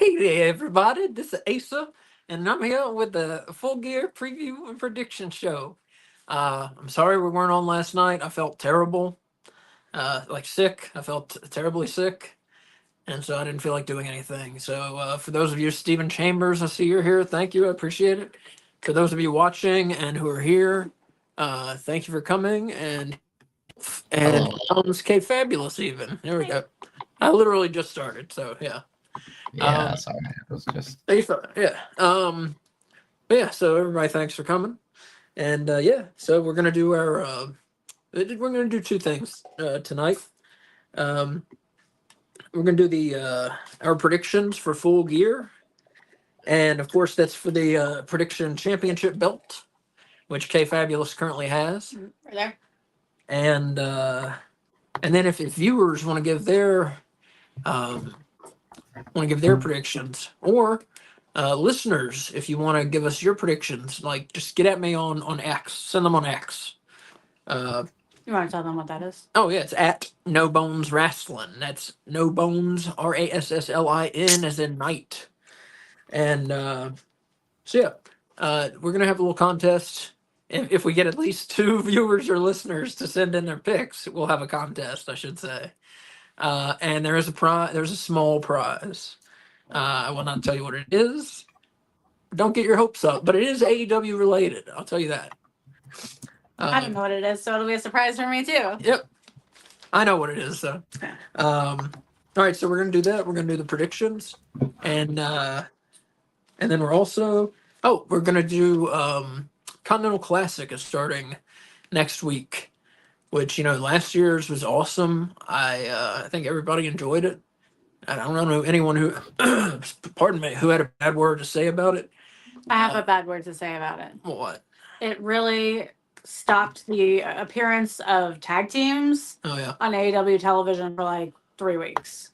Hey there, everybody. This is Asa, and I'm here with the Full Gear preview and prediction show. I'm sorry we weren't on last night. I felt terrible, like sick. I felt terribly sick, and so I didn't feel like doing anything. So, for those of you, Stephen Chambers, I see you're here. Thank you. I appreciate it. For those of you watching and who are here, thank you for coming. And K Fabulous, even. There we go. I literally just started, so yeah. Yeah, sorry. It was just Yeah. But yeah, so everybody, thanks for coming. And so we're gonna do two things tonight. Um, we're gonna do the our predictions for Full Gear, and of course that's for the prediction championship belt, which K Fabulous currently has. Right there. And then if viewers want to give their predictions, or listeners, if you want to give us your predictions, like just get at me on X. Send them on X. You want to tell them what that is? Oh yeah, it's at No Bones Wrestling. That's No Bones RASSLIN as in night. And so yeah, we're gonna have a little contest. If we get at least 2 viewers or listeners to send in their picks, we'll have a contest, I should say. And there is a prize. There's a small prize. I will not tell you what it is. Don't get your hopes up, but it is AEW related. I'll tell you that. I don't know what it is, so it'll be a surprise for me too. Yep, I know what it is. So, all right. So we're gonna do that. We're gonna do the predictions, and then we're gonna do Continental Classic is starting next week, which last year's was awesome. I think everybody enjoyed it. I don't know anyone who, pardon me, who had a bad word to say about it. I have a bad word to say about it. What? It really stopped the appearance of tag teams on AEW television for like 3 weeks.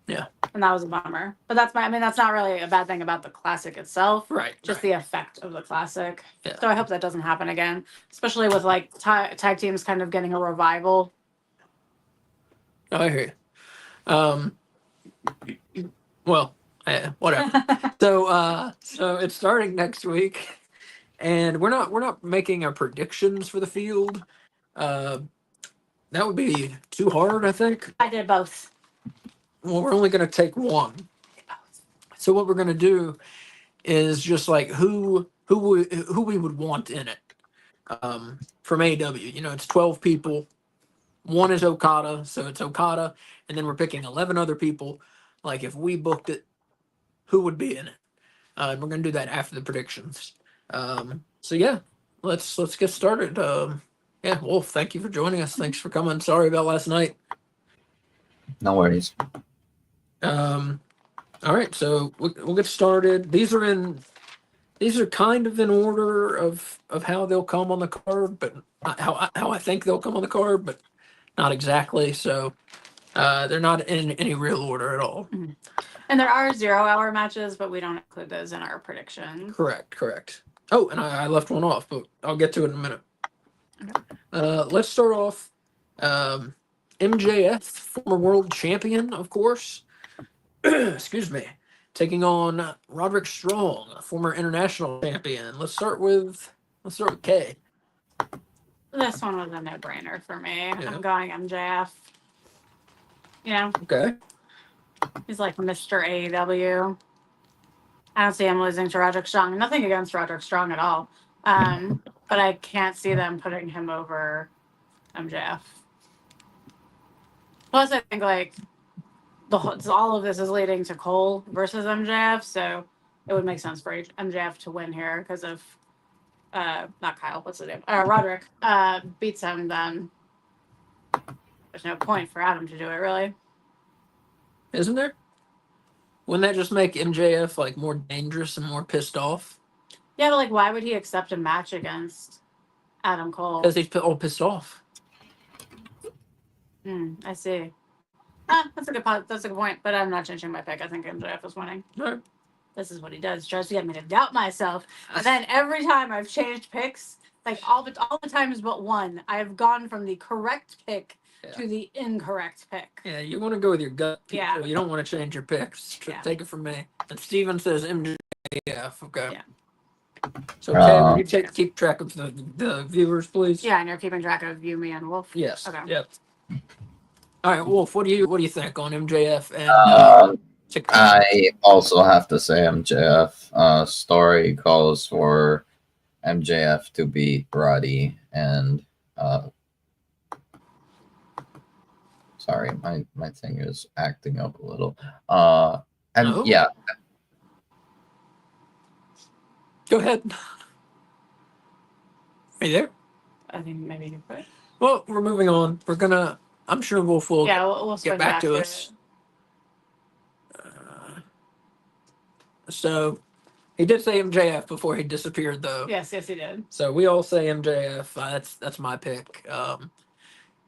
Yeah. And that was a bummer. But that's not really a bad thing about the classic itself. Right. Just the effect of the classic. Yeah. So I hope that doesn't happen again, especially with like tag teams kind of getting a revival. Oh, I hear you. Well, whatever. So it's starting next week, and we're not making our predictions for the field. That would be too hard, I think. I did both. Well, we're only going to take one. So what we're going to do is just like who we would want in it from AEW. It's 12 people. One is Okada, so it's Okada, and then we're picking 11 other people. Like if we booked it, who would be in it? We're gonna do that after the predictions. So yeah, let's get started. Wolf, thank you for joining us. Thanks for coming. Sorry about last night. no worries. All right, so we'll get started. These are kind of in order of how they'll come on the card, but how I think they'll come on the card, but not exactly. So they're not in any real order at all. Mm-hmm. And there are 0-hour matches, but we don't include those in our prediction. Correct. Oh, and I left one off, but I'll get to it in a minute. Okay. Let's start off. MJF, former world champion, of course. Excuse me. Taking on Roderick Strong, former international champion. Let's start with K. This one was a no-brainer for me. Yeah. I'm going MJF. Okay. He's like Mr. AEW. I don't see him losing to Roderick Strong. Nothing against Roderick Strong at all. But I can't see them putting him over MJF. Plus, I think like all of this is leading to Cole versus MJF, so it would make sense for MJF to win here because of not Kyle. What's the name? Roderick beats him. Then there's no point for Adam to do it, really. Isn't there? Wouldn't that just make MJF like more dangerous and more pissed off? Yeah, but like, why would he accept a match against Adam Cole? Because he's all pissed off. I see. That's a good point, but I'm not changing my pick. I think MJF is winning. No. This is what he does. He tries to get me to doubt myself. And then every time I've changed picks, like all the times but one, I've gone from the correct pick to the incorrect pick. Yeah, you want to go with your gut. Yeah. People. You don't want to change your picks. Yeah. Take it from me. And Steven says MJF. Okay. Yeah. So, Kay, will you keep track of the viewers, please? Yeah, and you're keeping track of you, me, and Wolf. Yes. Okay. Yep. All right, Wolf. What do you think on MJF and? I also have to say MJF. Story calls for MJF to beat Roddy, and sorry, my thing is acting up a little. And yeah. Go ahead. Are you there? I think maybe you put. Well, we're moving on. I'm sure Wolf will we'll get back to us. So he did say MJF before he disappeared, though. Yes, he did. So we all say MJF. That's my pick.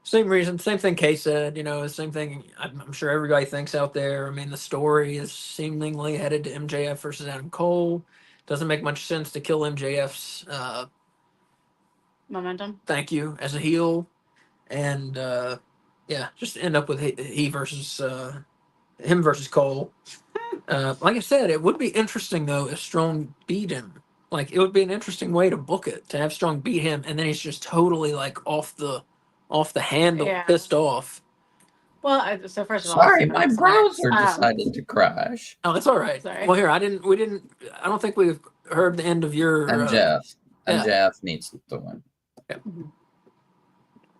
Same reason, same thing Kay said. Same thing. I'm sure everybody thinks out there. I mean, the story is seemingly headed to MJF versus Adam Cole. Doesn't make much sense to kill MJF's momentum. Thank you as a heel, and just end up with him versus Cole. Like I said, it would be interesting though if Strong beat him. Like it would be an interesting way to book it, to have Strong beat him, and then he's just totally like off the handle, pissed off. Well, so first of all, sorry, my browser decided to crash. Oh, it's all right. Sorry. Well, here I don't think we've heard the end of your MJF. MJF needs to win. Yeah.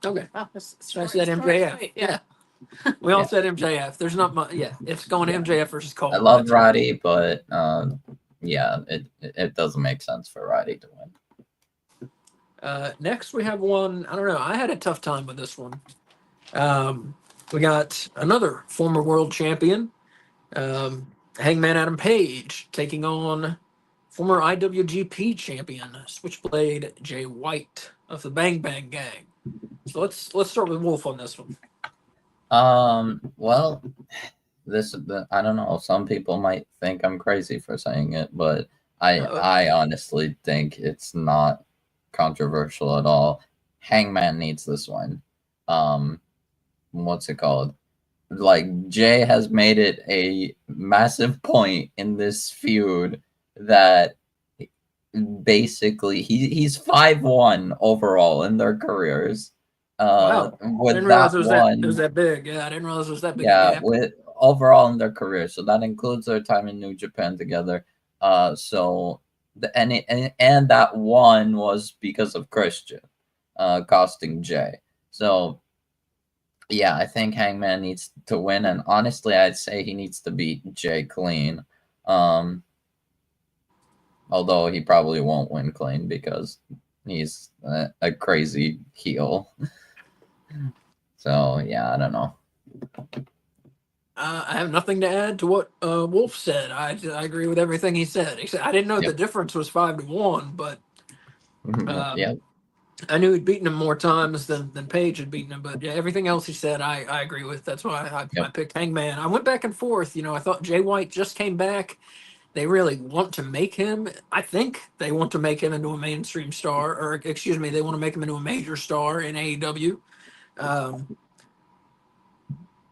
Okay. Oh, so I said MJF. Yeah. We all said MJF. There's not much. Yeah, it's going MJF versus Cole. I love Roddy, but it doesn't make sense for Roddy to win. Next, we have one. I don't know. I had a tough time with this one. We got another former world champion, Hangman Adam Page, taking on former IWGP champion Switchblade Jay White of the Bang Bang Gang. So let's start with Wolf on this one. Well, I don't know. Some people might think I'm crazy for saying it, but I honestly think it's not controversial at all. Hangman needs this one. What's it called? Like, Jay has made it a massive point in this feud that basically he's 5-1 overall in their careers. Wow. I didn't realize it was that big. Yeah, I didn't realize it was that big. Yeah, with overall in their career. So that includes their time in New Japan together. So and that one was because of Christian, costing Jay. So yeah, I think Hangman needs to win, and honestly, I'd say he needs to beat Jay clean. Although he probably won't win clean because he's a crazy heel. So yeah, I don't know. I have nothing to add to what Wolf said. I agree with everything he said. I didn't know the difference was 5-1, but I knew he'd beaten him more times than Page had beaten him. But yeah, everything else he said, I agree with. That's why I picked Hangman. I went back and forth. I thought Jay White just came back. They really want to make him. I think they want to make him into a mainstream star, or excuse me, they want to make him into a major star in AEW.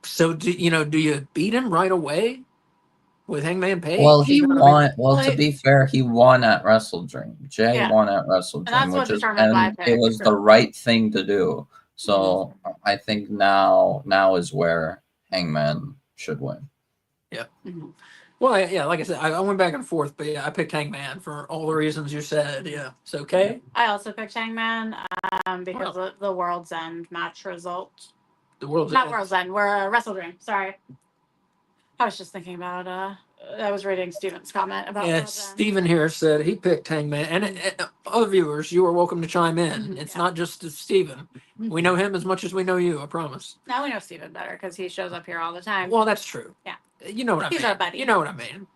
So do you beat him right away with Hangman Page? Well, he won. Well, to be fair, he won at Wrestle Dream. Jay won at Wrestle Dream, it was the right thing to do. So I think now is where Hangman should win. Yeah. Mm-hmm. Well, yeah, like I said, I went back and forth, but yeah, I picked Hangman for all the reasons you said. Yeah. So, okay. I also picked Hangman because of the World's End match result. The World's Not End. World's End. We're Wrestle Dream. Sorry. I was just thinking about, I was reading Steven's comment about World's Steven here said he picked Hangman. And other viewers, you are welcome to chime in. Mm-hmm. It's not just Steven. Mm-hmm. We know him as much as we know you, I promise. Now we know Steven better because he shows up here all the time. Well, that's true. Yeah. You know what I mean. He's our buddy. You know what I mean.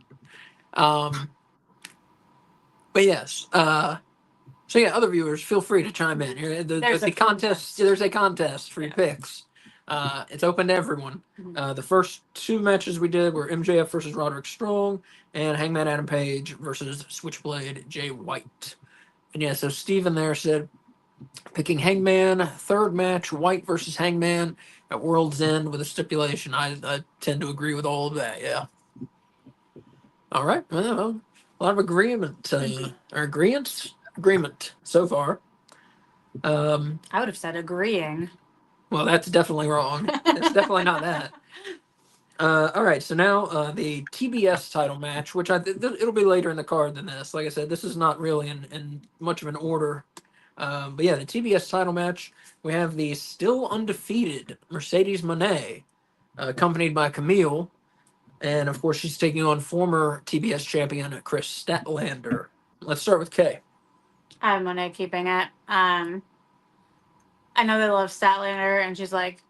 But yes. So yeah, other viewers, feel free to chime in. There's a contest. There's a contest for your picks. It's open to everyone. The first two matches we did were MJF versus Roderick Strong and Hangman Adam Page versus Switchblade Jay White. And yeah, so Steven there said Picking Hangman. Third match, White versus Hangman at World's End with a stipulation. I tend to agree with all of that, yeah. All right. Well, a lot of agreement, or agreement so far. I would have said agreeing. Well, that's definitely wrong. It's definitely not that. All right, so now the TBS title match, which it'll be later in the card than this. Like I said, this is not really in much of an order. But yeah, the TBS title match, we have the still undefeated Mercedes Moné, accompanied by Camille, and of course she's taking on former TBS champion Chris Statlander. Let's start with Kay. I have Monet keeping it. I know they love Statlander, and she's like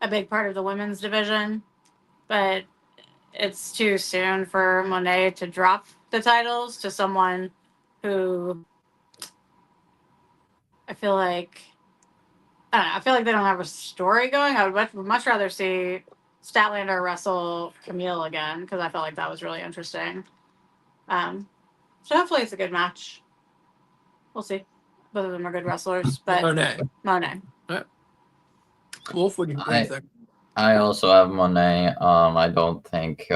a big part of the women's division, but it's too soon for Monet to drop the titles to someone who I feel like I feel like they don't have a story going. I would much rather see Statlander wrestle Camille again because I felt like that was really interesting. So hopefully it's a good match. We'll see. Both of them are good wrestlers, but Monet. Monet. Wolf, what do you think? I also have Monet. I don't think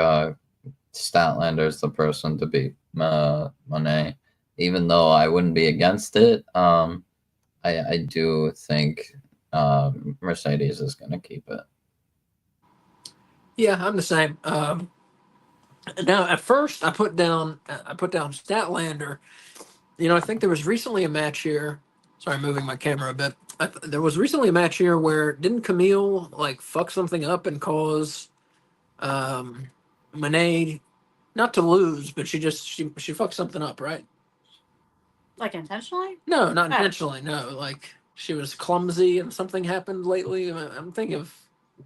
Statlander is the person to beat Monet, even though I wouldn't be against it. I do think Mercedes is going to keep it. Yeah, I'm the same. Now, at first, I put down Statlander. You know, I think there was recently a match here. Sorry, I'm moving my camera a bit. There was recently a match here where didn't Camille like fuck something up and cause Monet not to lose, but she fucked something up, right? Like intentionally? No, not intentionally. No, like she was clumsy and something happened lately. I'm thinking of.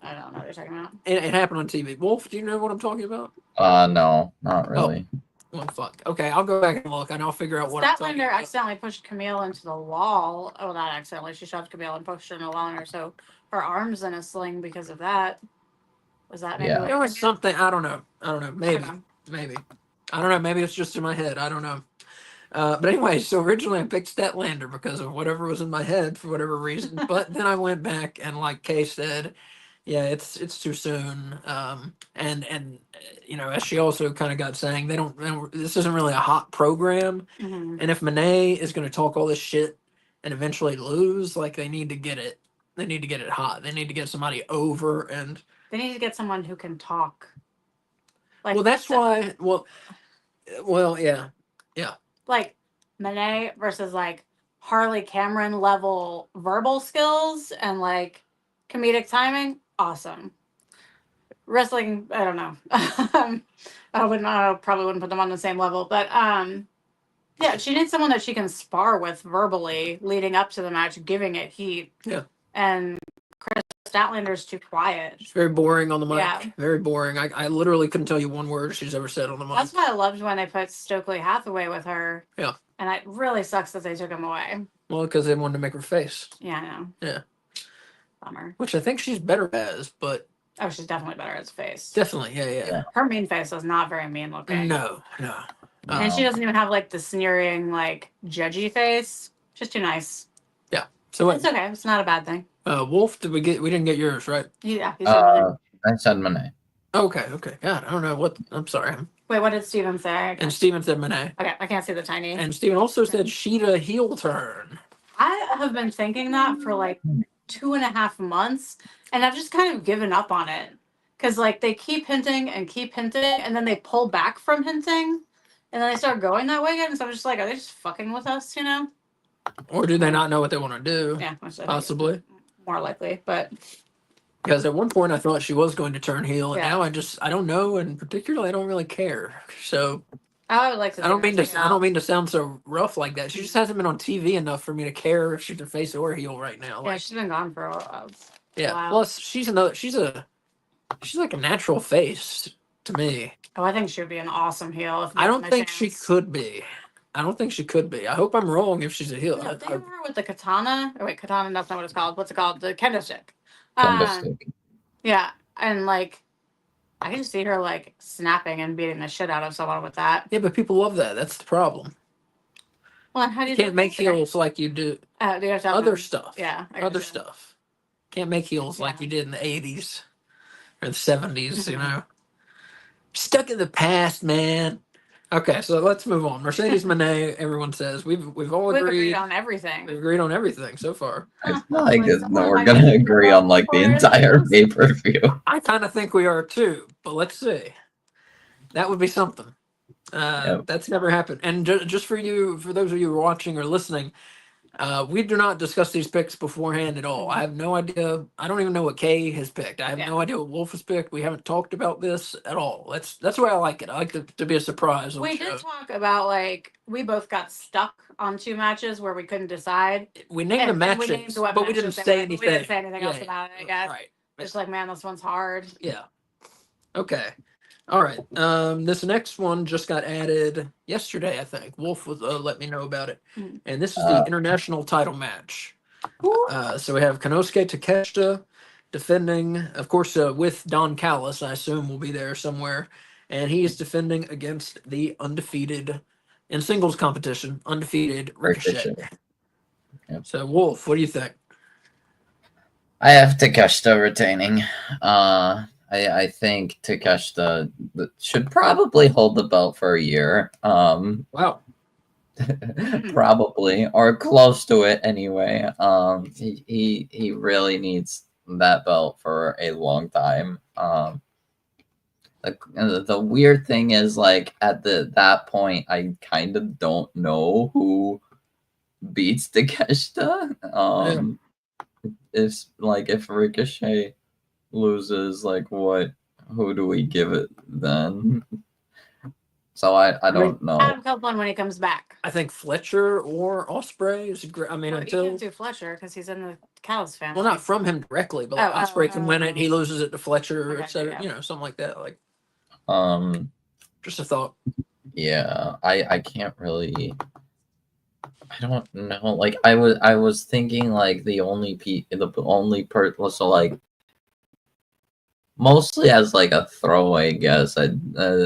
I don't know what you're talking about. It happened on TV. Wolf, do you know what I'm talking about? No, not really. Oh. Well, fuck. Okay, I'll go back and look, and I'll figure out what. Statlander accidentally pushed Camille into the wall. Oh, not accidentally. She shoved Camille and pushed her in the wall, and so her arm's in a sling because of that. Was that maybe? Yeah. There was something. I don't know. Maybe. I don't know. Maybe it's just in my head. I don't know. But anyway, so originally I picked Statlander because of whatever was in my head for whatever reason. But then I went back and, like Kay said, yeah, it's too soon. And you know, as she also kind of got saying, they don't. This isn't really a hot program. Mm-hmm. And if Monet is going to talk all this shit and eventually lose, like they need to get it. They need to get it hot. They need to get somebody over and. They need to get someone who can talk. Like, well, that's why. Well, yeah. Like Monet versus like Harley Cameron level verbal skills and like comedic timing. Awesome. Wrestling, I don't know. I probably wouldn't put them on the same level, but yeah, she needs someone that she can spar with verbally leading up to the match, giving it heat. Yeah. And Chris Statlander's too quiet. She's very boring on the mic. Yeah. Very boring. I literally couldn't tell you one word she's ever said on the mic. That's why I loved when they put Stokely Hathaway with her. Yeah. And it really sucks that they took him away. Well, because they wanted to make her face. Yeah, I know. Yeah. Bummer. Which I think she's better as, but. Oh, she's definitely better as face. Definitely, yeah. Her mean face is not very mean looking. No. And she doesn't even have like the sneering, like judgy face. She's too nice. Yeah. So it's okay. It's not a bad thing. Wolf, we didn't get yours, right? Yeah. I said Monet. Okay. God, I don't know what. I'm sorry. Wait, what did Steven say? And Steven said Monet. Okay, I can't see the tiny. And Steven also said Sheeta heel turn. I have been thinking that for like 2.5 months, and I've just kind of given up on it because like they keep hinting, and then they pull back from hinting, and then they start going that way again. So I'm just like, are they just fucking with us, you know? Or do they not know what they want to do? Yeah, possibly. More likely, but because at one point I thought she was going to turn heel, and now I don't know, and particularly I don't really care. So I would like to. I don't mean to sound so rough like that. She just hasn't been on TV enough for me to care if she's a face or heel right now. Yeah, she's been gone for a while. Yeah. Wow. Plus, she's like a natural face to me. Oh, I think she would be an awesome heel. I don't think she could be. I hope I'm wrong if she's a heel. No, they were with the katana. Oh, wait, katana, that's not what it's called. What's it called? The kendo stick. Yeah, and like, I can see her like snapping and beating the shit out of someone with that. Yeah, but people love that. That's the problem. Well, how do You you can't make heels like you do do you have to have other them- stuff. Yeah, I Other gotcha. stuff. Can't make heels like Yeah. you did in the 80s or the 70s, you know. Stuck in the past, man. Okay, so let's move on. Mercedes Moné, everyone says. We've all We've agreed. agreed on everything. We've agreed on everything so far. I feel like Like, someone we're might gonna be agree on like the for entire this. pay-per-view. I kind of think we are too, but let's see. That would be something. Yep. That's never happened. And just for you, for those of you who are watching or listening, we do not discuss these picks beforehand at all. I have no idea. I don't even know what Kay has picked. I have Yeah. no idea what Wolf has picked. We haven't talked about this at all. That's why I like it. I like to be a surprise on We the did show. talk about like we both got stuck on 2 matches where we couldn't decide. We named the And matches, we named what but we didn't matches they say were, anything. but we didn't say anything else Yeah, about it, I guess. Right. Just like, man, this one's hard. Yeah. Okay. All right. This next one just got added yesterday, I think. Wolf was let me know about it, Mhm. and this is the Uh, international title match. Ooh. So we have Konosuke Takeshita defending, of course, with Don Callis. I assume will be there somewhere, and he is defending against the undefeated in singles competition, undefeated Ricochet. Ricochet. Yep. So Wolf, what do you think? I have Takeshita retaining. I think Takeshita should probably hold the belt for a year. Wow. Probably or close to it anyway. He really needs that belt for a long time. The weird thing is like at that point I kind of don't know who beats Takeshita. It's like if Ricochet loses, like who do we give it then? So I don't know. Adam Copeland when he comes back. I think Fletcher or Osprey is great. I mean, Well, you until can't do Fletcher because he's in the Callis family. well, not from him directly, but like Osprey can win it. He loses it to Fletcher, Okay, etc. yeah. You know, something like that. Like just a thought. Yeah, I can't really. I don't know. Like I was thinking like the only person, so like mostly as like a throwaway guess. I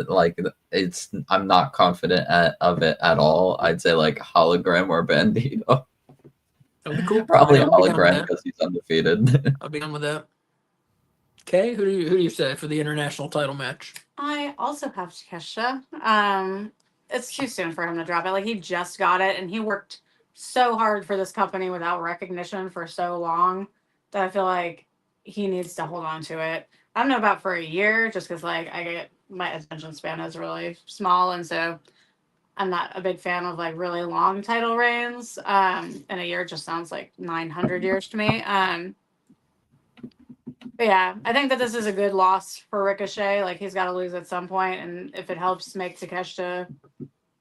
like it's I'm not confident of it at all. I'd say like hologram or Bandito. That'd be cool. Probably I'd be down with hologram that. because he's undefeated. I'll be done with that. Okay, who do you say for the international title match? I also have Takeshita. It's too soon for him to drop it. Like he just got it, and he worked so hard for this company without recognition for so long that I feel like he needs to hold on to it. I don't know about for a year, just because like I get my attention span is really small, and so I'm not a big fan of like really long title reigns. And a year just sounds like 900 years to me. But yeah, I think that this is a good loss for Ricochet. Like he's got to lose at some point, and if it helps make Takeshita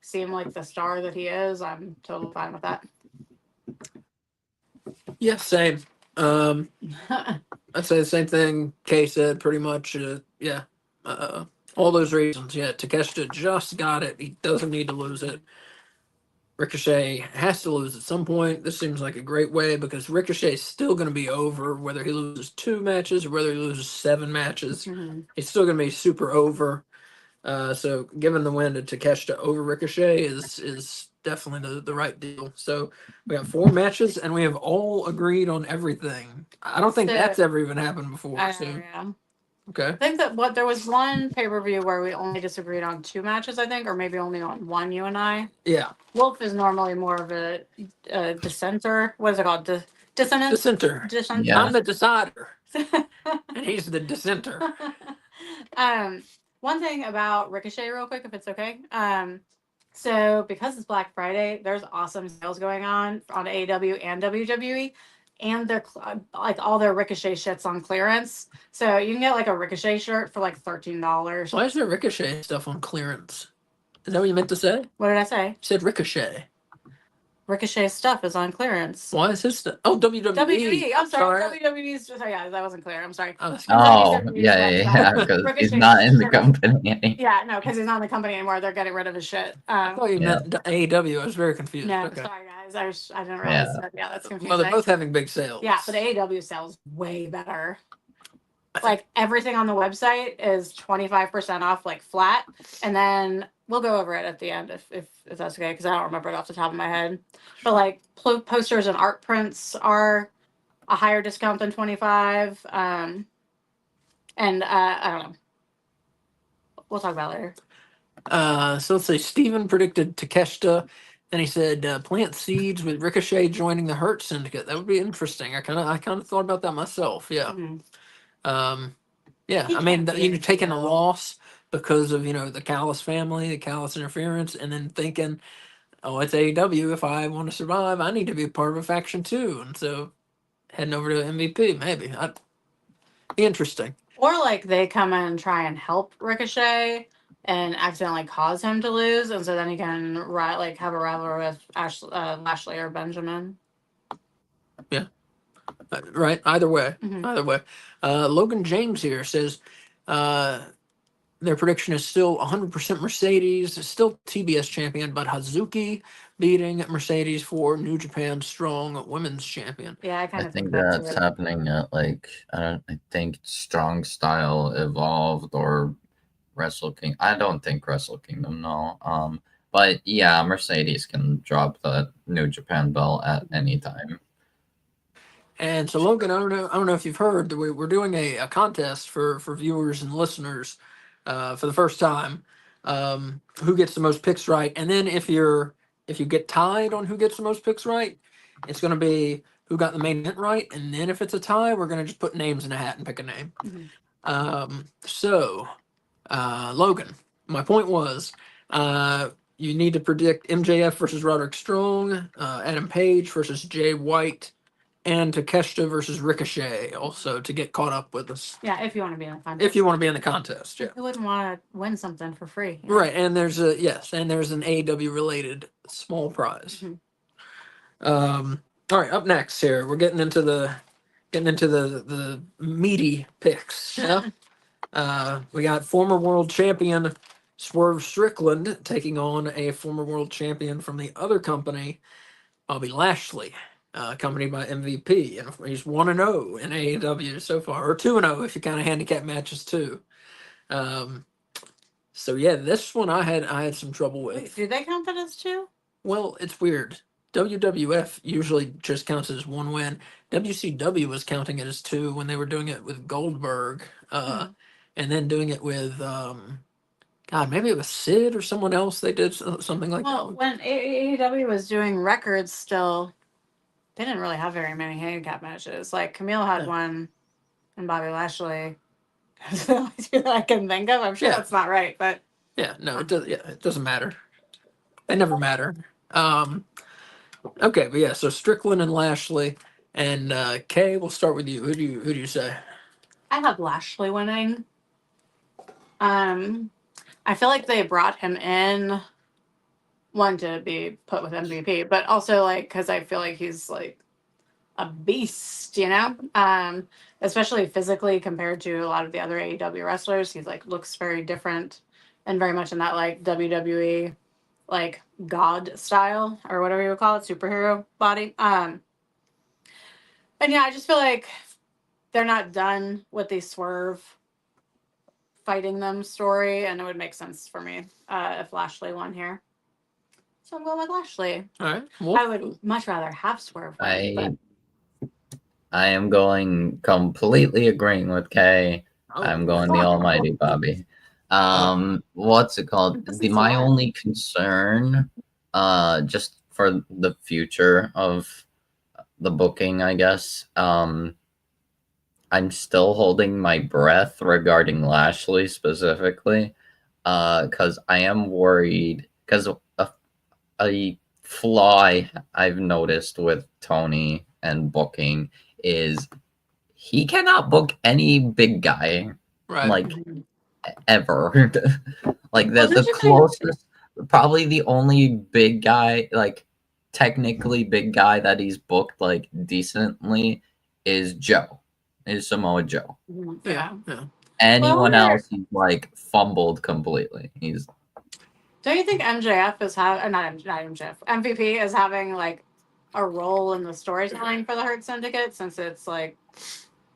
seem like the star that he is, I'm totally fine with that. Yeah, same. I'd say the same thing Kay said, pretty much. Yeah, all those reasons. Yeah, Takeshita just got it. He doesn't need to lose it. Ricochet has to lose at some point. This seems like a great way because Ricochet is still going to be over whether he loses 2 matches or whether he loses 7 matches. Mhm. He's still going to be super over. So giving the win to Takeshita over Ricochet is definitely the right deal. So we have 4 matches and we have all agreed on everything. I don't think So- that's ever even happened before. I So don't know, yeah. okay. I think that there was one pay-per-view where we only disagreed on 2 matches, I think, or maybe only on 1, you and I. Yeah. Wolf is normally more of a dissenter. What is it called? Dissonant? Dissenter. Dissent. Yeah. I'm the decider. And he's the dissenter. One thing about Ricochet, real quick, if it's okay. So because it's Black Friday, there's awesome sales going on AEW and WWE, and they're like all their Ricochet shits on clearance. So you can get like a Ricochet shirt for like $13. Why is there Ricochet stuff on clearance? Is that what you meant to say? What did I say? You said Ricochet. Ricochet stuff is on clearance. Why is his stuff? Oh, WWE. WWE. I'm sorry. WWE's just, yeah, that wasn't clear. I'm sorry. Oh, Oh WWE's yeah, website. because he's Ricochet's not in the shirt. company. Yeah, no, because he's not in the company anymore. They're getting rid of his shit. I thought you meant AEW. I was very confused. No, Okay. sorry guys. I didn't realize Yeah. that. Yeah, that's confusing. Well, they're both having big sales. Yeah, but the AEW sells way better. like everything on the website is 25% off, like flat, and then we'll go over it at the end if that's okay, because I don't remember it off the top of my head. But like posters and art prints are a higher discount than 25. And I don't know. We'll talk about it later. So let's say Steven predicted Takeshita, and he said plant seeds with Ricochet joining the Hurt Syndicate. That would be interesting. I kind of thought about that myself. Yeah. Mhm. Yeah. He I mean, can't be you're a taking a heel. loss because of the Callis family, the Callis interference, and then thinking, oh, it's AEW. If I want to survive, I need to be a part of a faction too. And so heading over to MVP, maybe. Be interesting. Or like they come in and try and help Ricochet and accidentally cause him to lose, and so then he can like have a rivalry with Lashley or Benjamin. Right. Either way. Mhm. Either way. Logan James here says their prediction is still 100% Mercedes, still TBS champion, but Hazuki beating Mercedes for New Japan Strong Women's Champion. Yeah, I I kind of think think that that's too. happening at like I think Strong Style Evolved or Wrestle King. I don't think Wrestle Kingdom, no. But yeah, Mercedes can drop the New Japan belt at any time. And so, Logan, I don't know if you've heard that we're doing a contest for viewers and listeners for the first time. Who gets the most picks right, and then if you get tied on who gets the most picks right, it's going to be who got the main event right, and then if it's a tie, we're going to just put names in a hat and pick a name. Mhm. So, Logan, my point was, you need to predict MJF versus Roderick Strong, Adam Page versus Jay White, and Takeshita versus Ricochet also to get caught up with us. Yeah, if you want to be in the contest. If you want to be in the contest, yeah. Who wouldn't want to win something for free? Right, and there's an AEW related small prize. All right, up next here, we're getting into the meaty picks. Yeah. We got former world champion Swerve Strickland taking on a former world champion from the other company, Bobby Lashley, accompanied by MVP, and he's 1-0 in AEW so far, or 2-0 if you kind of handicap matches too. So yeah, this one I had some trouble with. Wait, do they count that as two? Well, it's weird. WWF usually just counts as one win. WCW was counting it as two when they were doing it with Goldberg, and then doing it with God, maybe it was Sid or someone else. They did something like Well, that. when AEW was doing records, still, they didn't really have very many handicap matches. Like Camille had Yeah. one, and Bobby Lashley. That's the only two that I can think of. I'm sure Yeah. that's not right, but Yeah, no, it does. Yeah, it doesn't matter. They never matter. Okay, but yeah, so Strickland and Lashley, and Kay. We'll start with you. Who do you say? I have Lashley winning. I feel like they brought him in one to be put with MVP, but also like because I feel like he's like a beast, especially physically compared to a lot of the other AEW wrestlers. He's like looks very different and very much in that like WWE like god style or whatever you would call it, superhero body. And yeah, I just feel like they're not done with the Swerve fighting them story, and it would make sense for me if Lashley won here. So I'm going with Lashley. All right. Well, I would much rather have Swerve win, I am going completely agreeing with Kay. oh, I'm going the almighty Bobby. What's it called? My only concern, just for the future of the booking, I guess, I'm still holding my breath regarding Lashley specifically, because I am worried, because a flaw I've noticed with Tony and booking is he cannot book any big guy, right. like ever. Like Well, the closest, probably the only big guy, like technically big guy that he's booked like decently is Samoa Joe. Yeah. Anyone else he's like fumbled completely. Don't you think MJF is not MJF, MVP is having like a role in the storytelling for the Hurt Syndicate, since it's like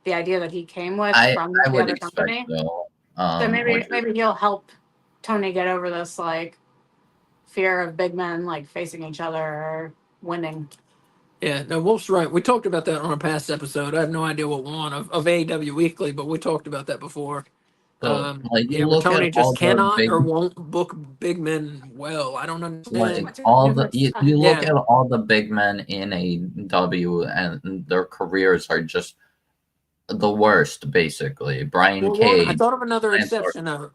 the idea that he came with I from I the would other expect company. so. So Which maybe he'll help Tony get over this like fear of big men like facing each other or winning. Yeah, no, Wolf's right. We talked about that on a past episode. I have no idea what one of AEW Weekly, but we talked about that before. so like you Yeah, where look at Tony just all the cannot big or won't book big men well. I don't understand. like all the you look Yeah. at all the big men in AEW and their careers are just the worst basically. Brian Well, one, I Cage, thought of another Lance Ar- exception.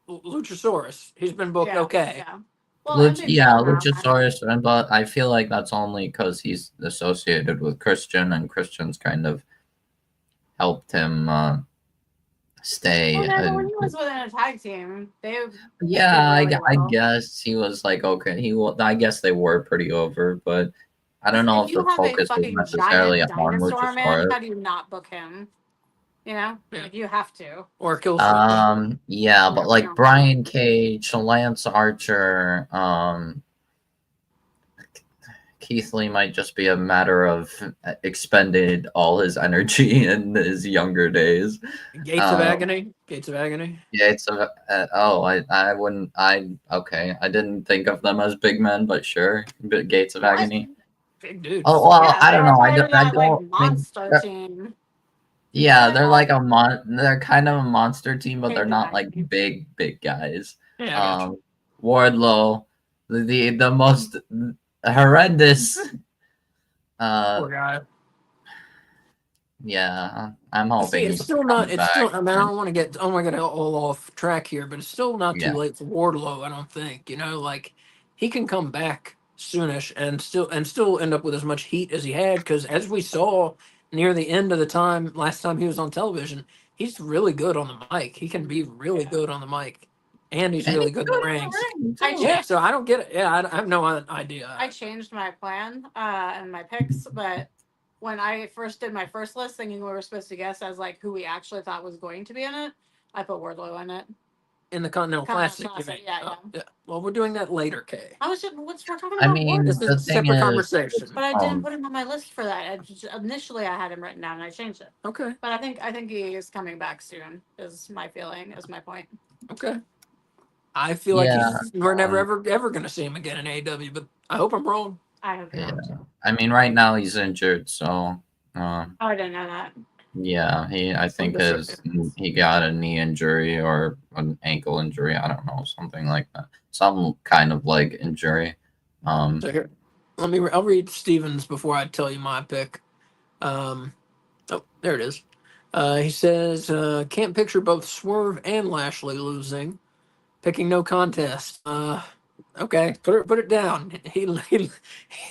Luchasaurus. He's been booked Yeah, okay. yeah. Well, and Big yeah, Bill now. Luchasaurus, but I feel like that's only because he's associated with Christian, and Christian's kind of helped him stay. Well, no, but when And he was within a tag team, they did yeah, really I well. guess he was like okay. I guess they were pretty over, but I don't Listen, know if if you the have a focus was fucking necessarily giant on dinosaur man, Luchasaurus. how do you not book him? You know, Yeah. like you have to. Or Kill Switch. Yeah, but like Yeah. Brian Cage, Lance Archer, Keith Lee might just be a matter of expended all his energy in his younger days. Gates of Agony. Gates of Agony. Yeah, it's a I wouldn't okay. I didn't think of them as big men, but sure, Gates of What? Agony. Big dudes. Oh well, Yeah, I they don't were know. part of I that like don't think. monster team. Yeah, they're Yeah. like They're kind of a monster team, but they're Gates of not like Agony. big guys. Yeah, I got you. Wardlow, the most horrendous. Poor guy. Yeah, I'm See, hoping it's he still not. comes It's back. still. I mean, I don't want to get. I don't want to get all off track here, but it's still not too Yeah. late for Wardlow. I don't think. You know, like he can come back soonish and still end up with as much heat as he had. Because as we saw near the end of the time last time he was on television, he's really good on the mic. He can be really good on the mic, and he's And really he's good in the good ring. I Yeah, so I don't get it. Yeah, I have no idea. I changed my plan and my picks, but when I first did my first list, thinking we were supposed to guess as like who we actually thought was going to be in it, I put Wardlow in it. In the Continental Classic, you Classic, mean? yeah, Oh, yeah. Well, we're doing that later, Kay. I was just we're talking I about mean, This Wardlow, is the a thing separate is, conversation. but I didn't put him on my list for that. Initially, I had him written down, and I changed it. Okay. But I think he is coming back soon. Is my feeling? Is my point? Okay. I feel like we're never ever going to see him again in AEW, but I hope I'm wrong. I hope yeah. not. I mean, right now he's injured, so Oh, I didn't know that. yeah, I think he got a knee injury or an ankle injury. I don't know, something like that, some kind of leg injury. So here, I'll read Stevens before I tell you my pick. Oh, there it is. He says, can't picture both Swerve and Lashley losing. Picking no contest. Okay, put it down.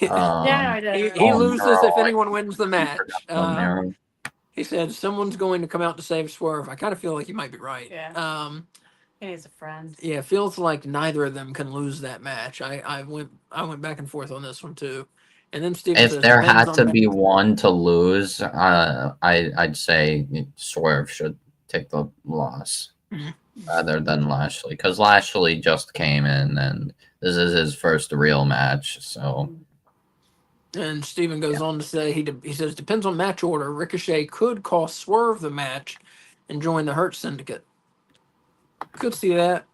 Yeah, I did. He oh, loses if no, anyone wins the match. no. He said someone's going to come out to save Swerve. I kind of feel like you might be right. Yeah. He needs a friend. Yeah, it feels like neither of them can lose that match. I went back and forth on this one too. And then Steven If says there depends had on to match. be one to lose, I'd say Swerve should take the loss Mhm. rather than Lashley, because Lashley just came in and this is his first real match. So And Steven goes on to say he says depends on match order. Ricochet could cost Swerve the match and join the Hurt Syndicate. Could see that.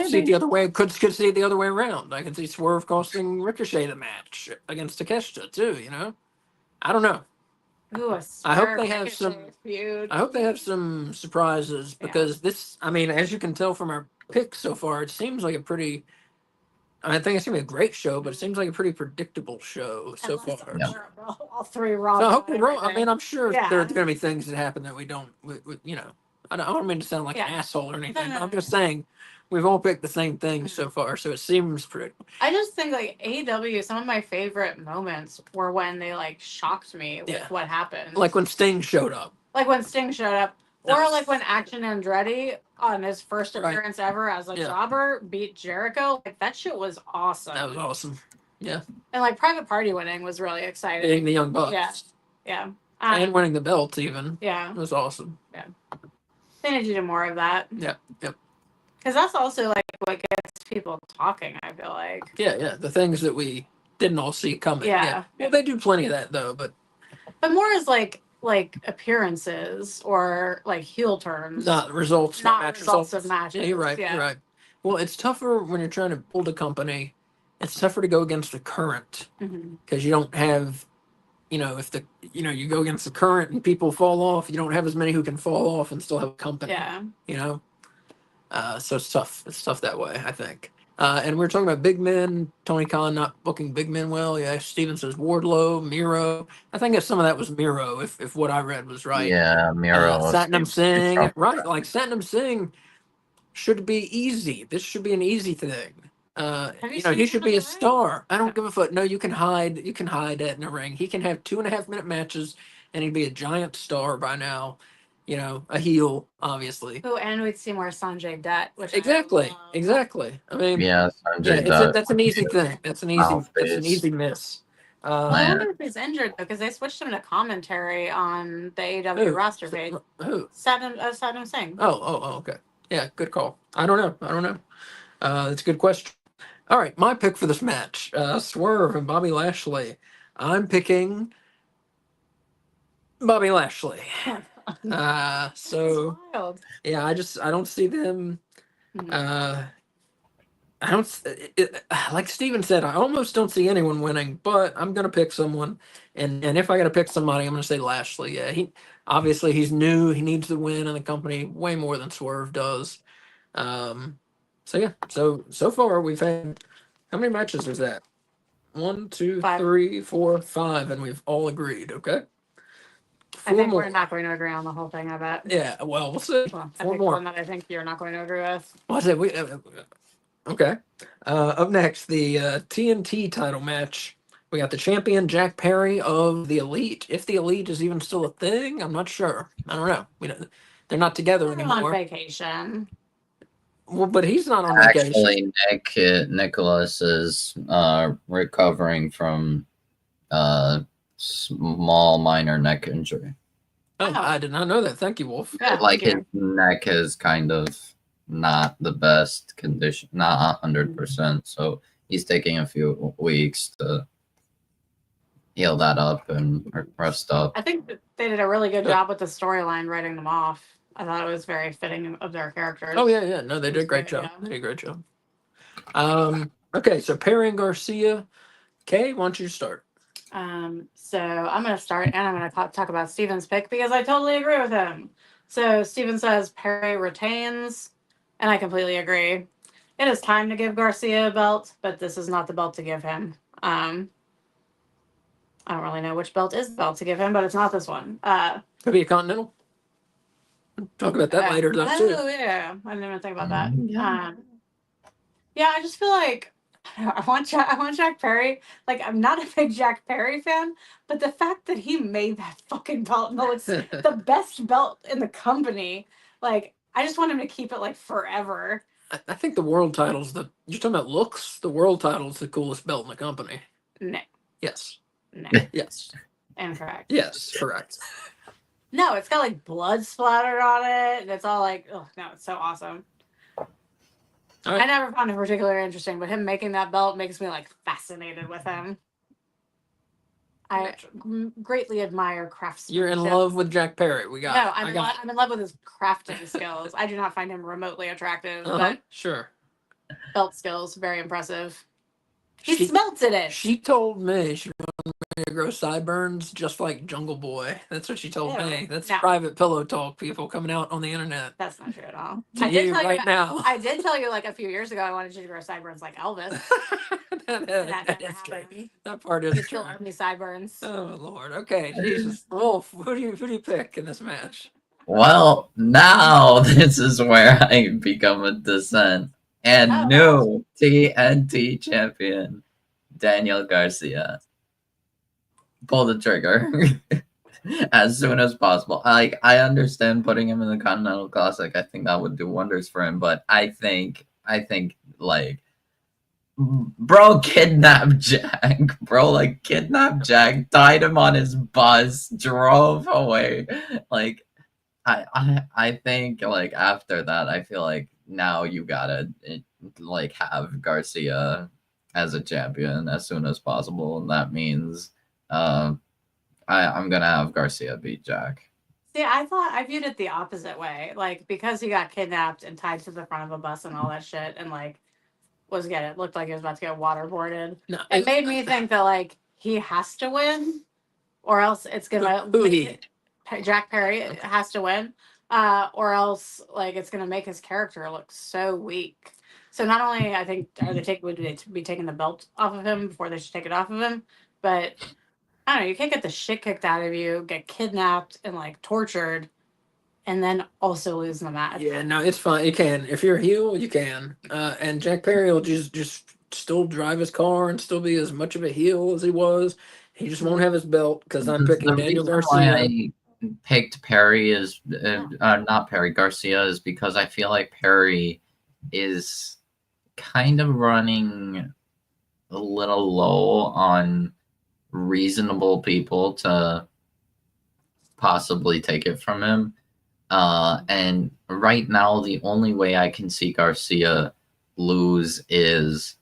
See it the other way. Could see it the other way around. I could see Swerve costing Ricochet the match against Takeshita too. You know, I don't know. Ooh, I hope they have some. feud. I hope they have some surprises because this. I mean, as you can tell from our picks so far, it seems like a pretty. I think it's gonna be a great show, but it seems like a pretty predictable show so far. All three Raw. So I hope we're wrong. I mean, I'm sure Yeah. there's gonna be things that happen that we don't. You know, I don't mean to sound like an asshole or anything. But I'm just saying. We've all picked the same thing so far, so it seems predictable. I just think like AEW, some of my favorite moments were when they like shocked me with what happened. Like when Sting showed up. Like when Sting showed up. That Or was- like when Action Andretti on his first appearance ever as a jobber beat Jericho. Like that shit was awesome. That was awesome. Yeah. And like Private Party winning was really exciting. Beating the Young Bucks. Yeah. Yeah. And winning the belts even. Yeah. It was awesome. Yeah. They need to do more of that. Yep. Yep. Because that's also like what gets people talking, I feel like. Yeah. The things that we didn't all see coming. Yeah. Well, they do plenty of that though, but more is like like appearances or like heel turns, Not results, not match results results. of matches. Yeah, you're right. Yeah. You're right. Well, it's tougher when you're trying to build a company. It's tougher to go against the current Mhm. because you don't have, if you go against the current and people fall off, you don't have as many who can fall off and still have a company. Yeah. So it's tough. It's tough that way, I think. And we are talking about big men. Tony Khan not booking big men well. Yeah, Steven says Wardlow, Miro. I think if some of that was Miro, if what I read was right. Yeah, Miro. Satnam Steve Singh, Trump. right? Like Satnam Singh should be easy. This should be an easy thing. Have you seen He him should in be a the ring? star. I don't give a fuck. No, you can hide. You can hide that in a ring. He can have 2.5 minute matches, and he'd be a giant star by now. A heel, obviously. Oh, and we'd see more Sanjay Dutt, which Exactly. I love. Exactly. I mean, Yeah, yeah, Sanjay Dutt. that's an easy thing. That's an Mouthpiece. easy miss. Well, I Man. wonder if he's injured though, because they switched him to commentary on the AEW roster page. Who? Satnam Singh. Oh, okay. Yeah, good call. I don't know. That's a good question. All right, my pick for this match, Swerve and Bobby Lashley. I'm picking Bobby Lashley. So That's wild. yeah, I don't see them. Mhm. I don't like Steven said. I almost don't see anyone winning, but I'm gonna pick someone, and if I gotta pick somebody, I'm gonna say Lashley. Yeah, he's new. He needs to win in the company way more than Swerve does. So yeah, so far we've had how many matches is that? 1, 2, 5. 3, 4, 5, and we've all agreed. Okay, I 4 think more. we're not going to agree on the whole thing. I bet. Yeah, well, we'll see. Well, I 4 think more. one that I think you're not going to agree with. Well, I said we. Okay. Up next, the TNT title match. We got the champion Jack Perry of the Elite. If the Elite is even still a thing, I'm not sure. I don't know. They're not together They're on anymore. vacation. Well, but he's not on vacation. Actually, Nicholas is recovering from small minor neck injury. Oh, I did not know that. Thank you, Wolf. Yeah, Like thank his neck is kind of not the best condition, not 100%. So he's taking a few weeks to heal that up and rest up. I think that they did a really good job with the storyline writing them off. I thought it was very fitting of their characters. Oh yeah. No, they did a great job. Yeah. They did a great job. Okay, so Perry and Garcia. Kay, why don't you start? So I'm going to start, and I'm going to talk about Steven's pick because I totally agree with him. So Steven says Perry retains, and I completely agree. It is time to give Garcia a belt, but this is not the belt to give him. I don't really know which belt is the belt to give him, but it's not this one. Could be a Continental. Talk about that later, though, too. Oh yeah, I didn't even think about that. Yeah. Yeah, I just feel like I want Jack Perry. Like, I'm not a big Jack Perry fan, but the fact that he made that fucking belt, no, it's the best belt in the company. Like, I just want him to keep it like forever. I think the world title's you're talking about looks. The world title's the coolest belt in the company. No, Yes. no, Yes. incorrect. Yes. Correct. No, it's got like blood splattered on it, and it's all like, oh no, it's so awesome. All right. I never found it particularly interesting, but him making that belt makes me like fascinated with him. I greatly admire craftsmanship. You're in love with Jack Perry. We got. No, it. I'm in love with his crafting skills. I do not find him remotely attractive, but Sure. belt skills very impressive. He smelted it. She told me she wanted me to grow sideburns just like Jungle Boy. That's what she told me. That's private pillow talk. People coming out on the internet. That's not true at all. I did tell you now. I did tell you like a few years ago I wanted you to grow sideburns like Elvis. That part is Still true. me sideburns. Oh Lord. Okay, Jesus. Wolf, who do you pick in this match? Well, now this is where I become a dissent. And new TNT champion, Daniel Garcia. Pull the trigger as soon as possible. I understand putting him in the Continental Classic. I think that would do wonders for him. But I think like, bro kidnapped Jack. Bro like kidnapped Jack, tied him on his bus, drove away. Like I think like after that, I feel like now you gotta like have Garcia as a champion as soon as possible, and that means I'm gonna have Garcia beat Jack. See, I viewed it the opposite way. Like, because he got kidnapped and tied to the front of a bus and all that shit, and like it looked like he was about to get waterboarded. No, It made me think that like he has to win, or else it's gonna who he? Jack Perry has to win, or else like it's gonna make his character look so weak. So not only I think would they be taking the belt off of him before they should take it off of him, but I don't know, you can't get the shit kicked out of you, get kidnapped and like tortured, and then also lose the match. Yeah, no, it's fine. You can. If you're a heel, you can. And Jack Perry will just still drive his car and still be as much of a heel as he was. He just won't have his belt because I'm picking The Daniel reason Garcia. why I picked Perry is not Perry, Garcia, is because I feel like Perry is kind of running a little low on reasonable people to possibly take it from him. And right now, the only way I can see Garcia lose is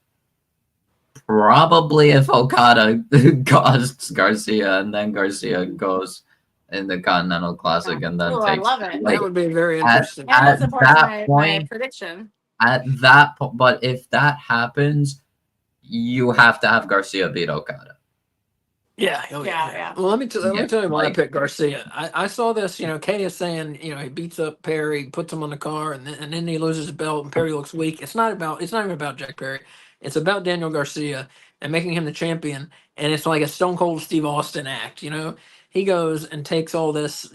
probably if Okada costs Garcia and then Garcia goes in the Continental Classic and then Ooh, I takes love it. That would be very at, interesting. And at it supports that my point, prediction. at that point, but if that happens, you have to have Garcia beat Okada. Yeah, Yeah. Well, let me tell you why I like- picked Garcia. I saw this. Kay is saying, he beats up Perry, puts him on the car, and then he loses his belt, and Perry looks weak. It's not even about Jack Perry. It's about Daniel Garcia and making him the champion. And it's like a Stone Cold Steve Austin act. He goes and takes all this,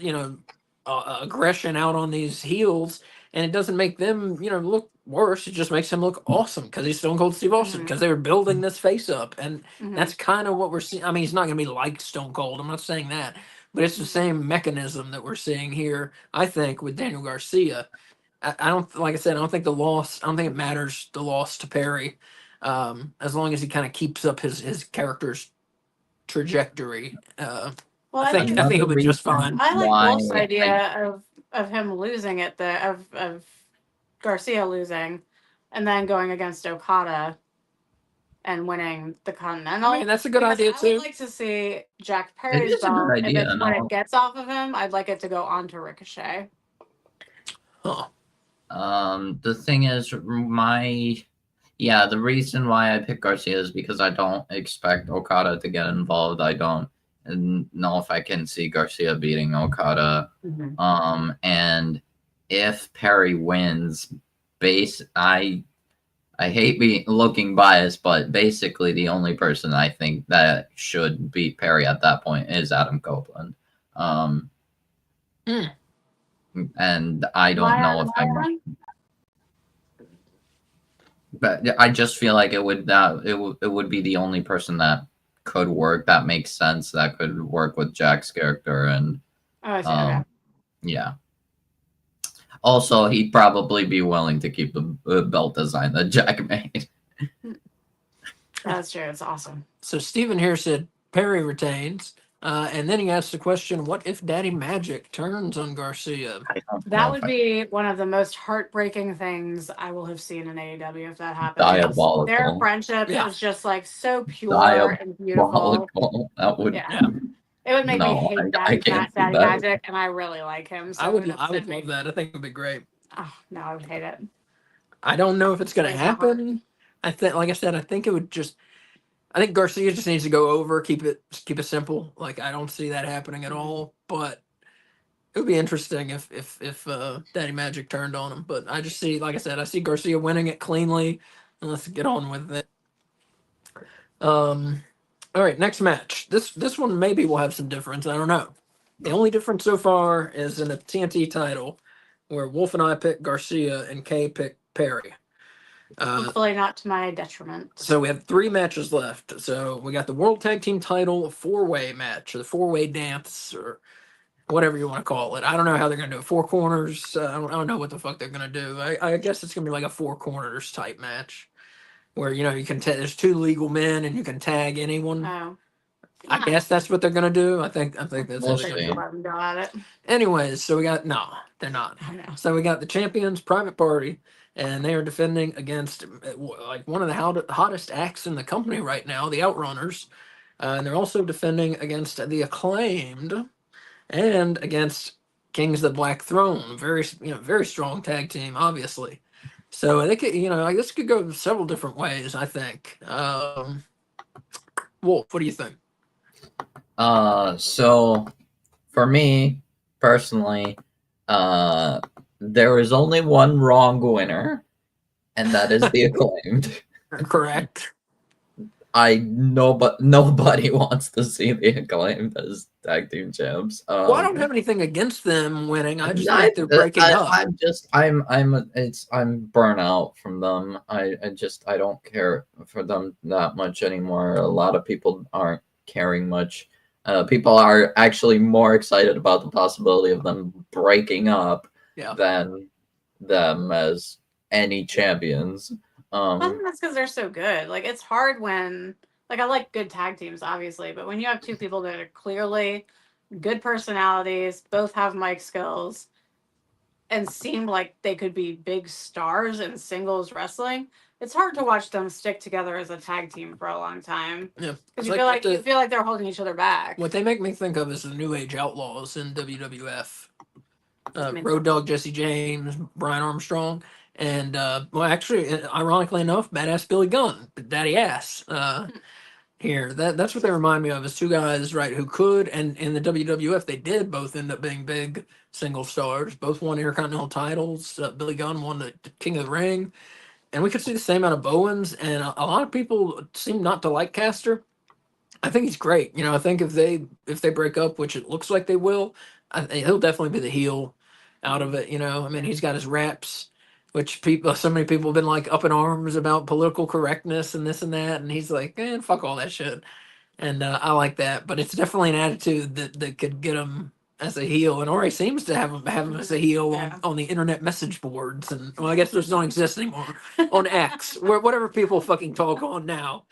aggression out on these heels, and it doesn't make them, look worse. It just makes him look awesome because he's Stone Cold Steve Austin because they were building this face up, and that's kind of what we're seeing. I mean, he's not going to be like Stone Cold. I'm not saying that, but it's the same mechanism that we're seeing here. I think with Daniel Garcia, I don't like I said. I don't think the loss. I don't think it matters the loss to Perry, as long as he kind of keeps up his character's trajectory. Well, I think he'll be just fine. I like why Wolf's idea of him losing it, of Garcia losing, and then going against Okada and winning the Continental. I mean, that's a good idea I too. would like to see Jack It Perry's is a good belt. idea, If it's when no. it gets off of him, I'd like it to go on to Ricochet. Huh. The thing is, the reason why I picked Garcia is because I don't expect Okada to get involved. I don't know if I can see Garcia beating Okada. And if Perry wins, I hate looking biased, but basically the only person I think that should beat Perry at that point is Adam Copeland. And I don't know if I'm. But I just feel like it would be the only person that could work, that makes sense, that could work with Jack's character, and yeah. Also, he'd probably be willing to keep the belt design that Jack made. That's true. It's awesome. So Steven here said Perry retains, and then he asked the question, "What if Daddy Magic turns on Garcia?" That would be one of the most heartbreaking things I will have seen in AEW if that happens. Diabolical. Their friendship is just like so pure and beautiful. Diabolical. That would. Yeah. It would make me hate Daddy Magic, and I really like him. So I would love that. I think it would be great. Oh no, I would hate it. I don't know if it's going to happen. I think, like I said, I think it would just. I think Garcia just needs to go over, keep it simple. Like I don't see that happening at all. But it would be interesting if Daddy Magic turned on him. But I just see, like I said, I see Garcia winning it cleanly, and let's get on with it. All right, next match. This one maybe will have some difference. I don't know. The only difference so far is in the TNT title, where Wolf and I picked Garcia and Kay picked Perry. Hopefully not to my detriment. So we have 3 matches left. So we got the World Tag Team title 4-way match, or the 4-way dance, or whatever you want to call it. I don't know how they're going to do it. 4 corners. I don't know what the fuck they're going to do. I guess it's going to be like a 4 corners type match, where you can there's 2 legal men and you can tag anyone. Oh. I guess that's what they're gonna do. I think that's We'll how they're see. gonna do it. Go at it. Anyways, so we got they're not. I know. So we got the champions, Private Party, and they are defending against like one of the hottest acts in the company right now, the Outrunners. And they're also defending against the Acclaimed and against Kings of the Black Throne. Very, very strong tag team, obviously. So they could, I guess it could go several different ways. I think. Wolf, what do you think? So for me personally, there is only one wrong winner, and that is the Acclaimed. Correct. Nobody wants to see the Acclaimed as tag team champs. Well, I don't have anything against them winning. I just think they're breaking up. I'm burnout from them. I don't care for them that much anymore. A lot of people aren't caring much. People are actually more excited about the possibility of them breaking up than them as any champions. I think that's because they're so good. Like, it's hard when, like, I like good tag teams, obviously, but when you have two people that are clearly good personalities, both have mic skills, and seem like they could be big stars in singles wrestling, it's hard to watch them stick together as a tag team for a long time. Yeah, because you feel like they're holding each other back. What they make me think of is the New Age Outlaws in WWF. Road Dogg Jesse James, Brian Armstrong, and actually, ironically enough, Badass Billy Gunn, Daddy Ass. Here, that's what they remind me of, is two guys, right, who could, and in the WWF they did both end up being big single stars. Both won Intercontinental titles. Billy Gunn won the King of the Ring, and we could see the same out of Bowens. And a lot of people seem not to like Caster. I think he's great. I think if they break up, which it looks like they will, he'll definitely be the heel out of it. I mean, he's got his raps, which so many people have been like up in arms about political correctness and this and that, and he's like, fuck all that shit. And I like that, but it's definitely an attitude that could get him as a heel, and already seems to have him as a heel on the internet message boards, and well, I guess those don't exist anymore on X, where whatever people fucking talk on now.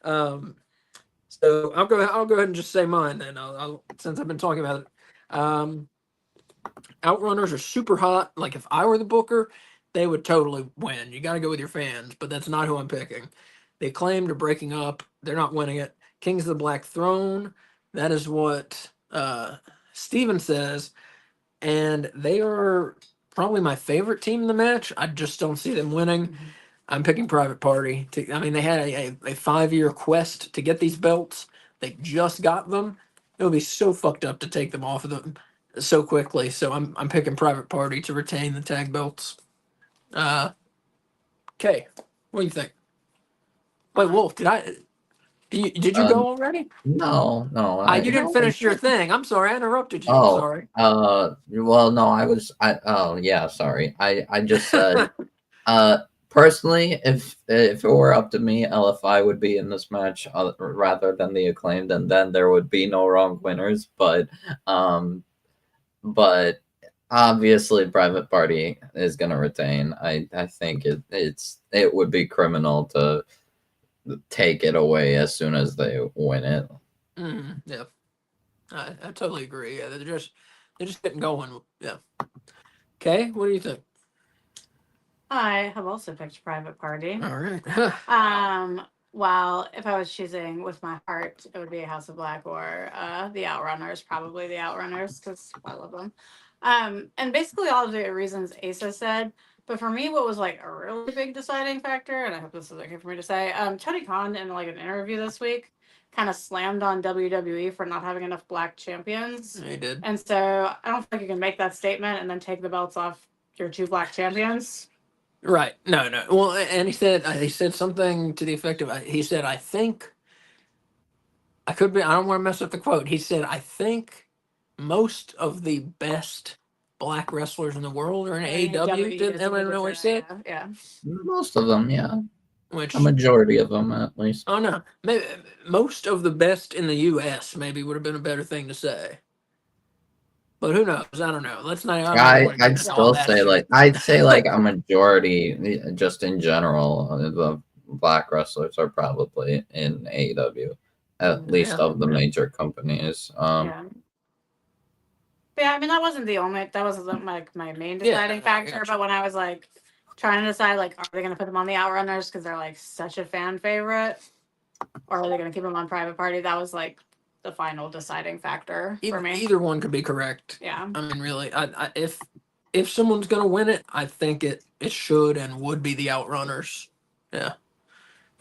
So I'll go ahead and just say mine then. I'll since I've been talking about it. Outrunners are super hot. Like, if I were the booker, they would totally win. You got to go with your fans, but that's not who I'm picking. They claim they're breaking up. They're not winning it. Kings of the Black Throne. That is what Steven says, and they are probably my favorite team in the match. I just don't see them winning. Mm-hmm. I'm picking Private Party. They had a 5-year quest to get these belts. They just got them. It would be so fucked up to take them off of them so quickly. So I'm picking Private Party to retain the tag belts. Okay, what do you think? Wait, Wolf, did you go already? No. You didn't finish your thing. I'm sorry, I interrupted you. Oh, I'm sorry. Well, no, oh, yeah, sorry. I just said, personally, if it were up to me, LFI would be in this match rather than the Acclaimed, and then there would be no wrong winners. But obviously, Private Party is gonna retain. I think it would be criminal to take it away as soon as they win it. Yeah, I totally agree. Yeah, they're just getting going. Yeah. Okay, what do you think? I have also picked Private Party. All right. Well, if I was choosing with my heart, it would be House of Black or the Outrunners, probably the Outrunners, because I love them. And basically all of the reasons Asa said. But for me, what was like a really big deciding factor, and I hope this is okay for me to say, Tony Khan in like an interview this week kind of slammed on WWE for not having enough black champions. He did. And so I don't think you can make that statement and then take the belts off your two black champions. Right. No. Well, and he said something to the effect of, he said, I think, I could be, I don't want to mess up the quote. He said, I think most of the best black wrestlers in the world are in AEW. Did anyone know what he said? Yeah. Most of them, yeah. Which, a majority of them, at least. Oh, no. Maybe most of the best in the U.S. maybe would have been a better thing to say. But who knows? I don't know. Let's not. I'd still say I'd say like a majority, just in general, the black wrestlers are probably in AEW, at least of the major companies. Yeah, I mean that wasn't like my main deciding factor. But when I was like trying to decide, like, are they going to put them on the Outrunners because they're like such a fan favorite? or are they going to keep him on Private Party? That was like the final deciding factor for me. Either one could be correct. Yeah. I mean, really, if someone's gonna win it, I think it should and would be the Outrunners. Yeah.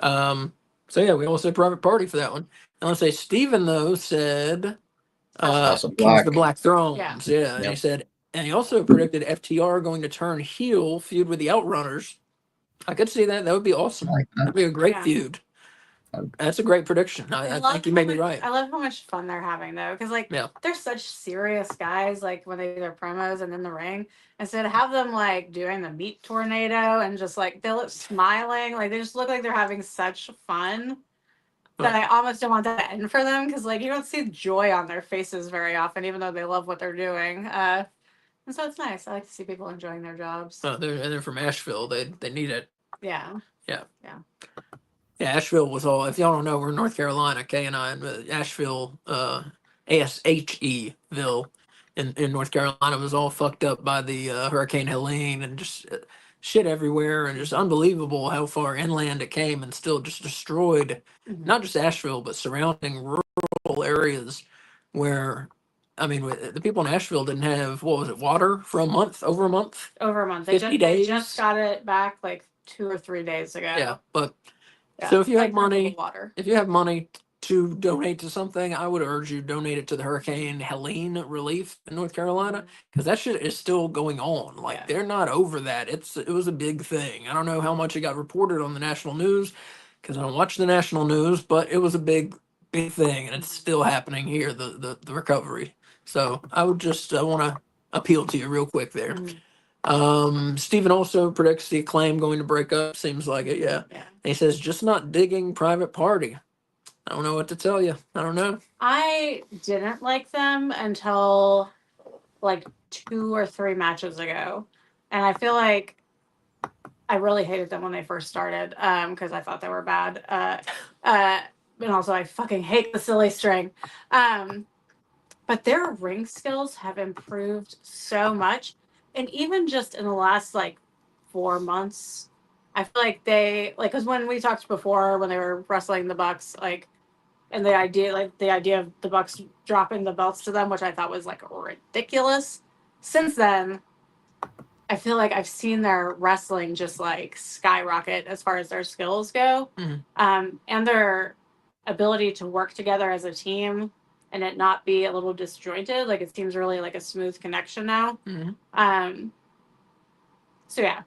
So yeah, we all said Private Party for that one. And let's say Steven though said House of Kings of the Black. Black Thrones. Yeah. Yeah. And he Yep. said, and he also predicted FTR going to turn heel, feud with the Outrunners. I could see that. That would be awesome. Like that. That'd be a great Yeah. feud. That's a great prediction. I think you may be right. I love how much fun they're having though, because like Yeah. they're such serious guys. Like when they do their promos and in the ring, and so to have them like doing the meat tornado and just like they look smiling, like they just look like they're having such fun that I almost don't want that to end for them, because like you don't see joy on their faces very often, even though they love what they're doing. And so it's nice. I like to see people enjoying their jobs. They're from Asheville. They need it. Yeah. Yeah, Asheville was all. If y'all don't know, we're in North Carolina, Kay and I. But Asheville, ASHEville, in North Carolina was all fucked up by the Hurricane Helene and just shit everywhere, and just unbelievable how far inland it came and still just destroyed Mhm. not just Asheville but surrounding rural areas where. I mean, the people in Asheville didn't have, what was it, water for a month, over a month? Over a month. 50 They just days? got it back like 2 or 3 days ago. Yeah, but Yeah, so if you like have money, water. if you have money to donate to something, I would urge you donate it to the Hurricane Helene relief in North Carolina, because that shit is still going on. Like Yeah. they're not over that. It was a big thing. I don't know how much it got reported on the national news, because I don't watch the national news, but it was a big thing, and it's still happening here. The recovery. So I would just want to appeal to you real quick there. Steven also predicts the Acclaim going to break up. Seems like it, yeah. Yeah. And he says, just not digging Private Party. I don't know what to tell you. I don't know. I didn't like them until like 2 or 3 matches ago. And I feel like I really hated them when they first started, because I thought they were bad. And also I fucking hate the silly string. But their ring skills have improved so much. And even just in the last like 4 months, I feel like they like, because when we talked before when they were wrestling the Bucks, like, and the idea of the Bucks dropping the belts to them, which I thought was like ridiculous. Since then, I feel like I've seen their wrestling just like skyrocket as far as their skills go, and their ability to work together as a team and it not be a little disjointed. Like it seems really like a smooth connection now. So yeah,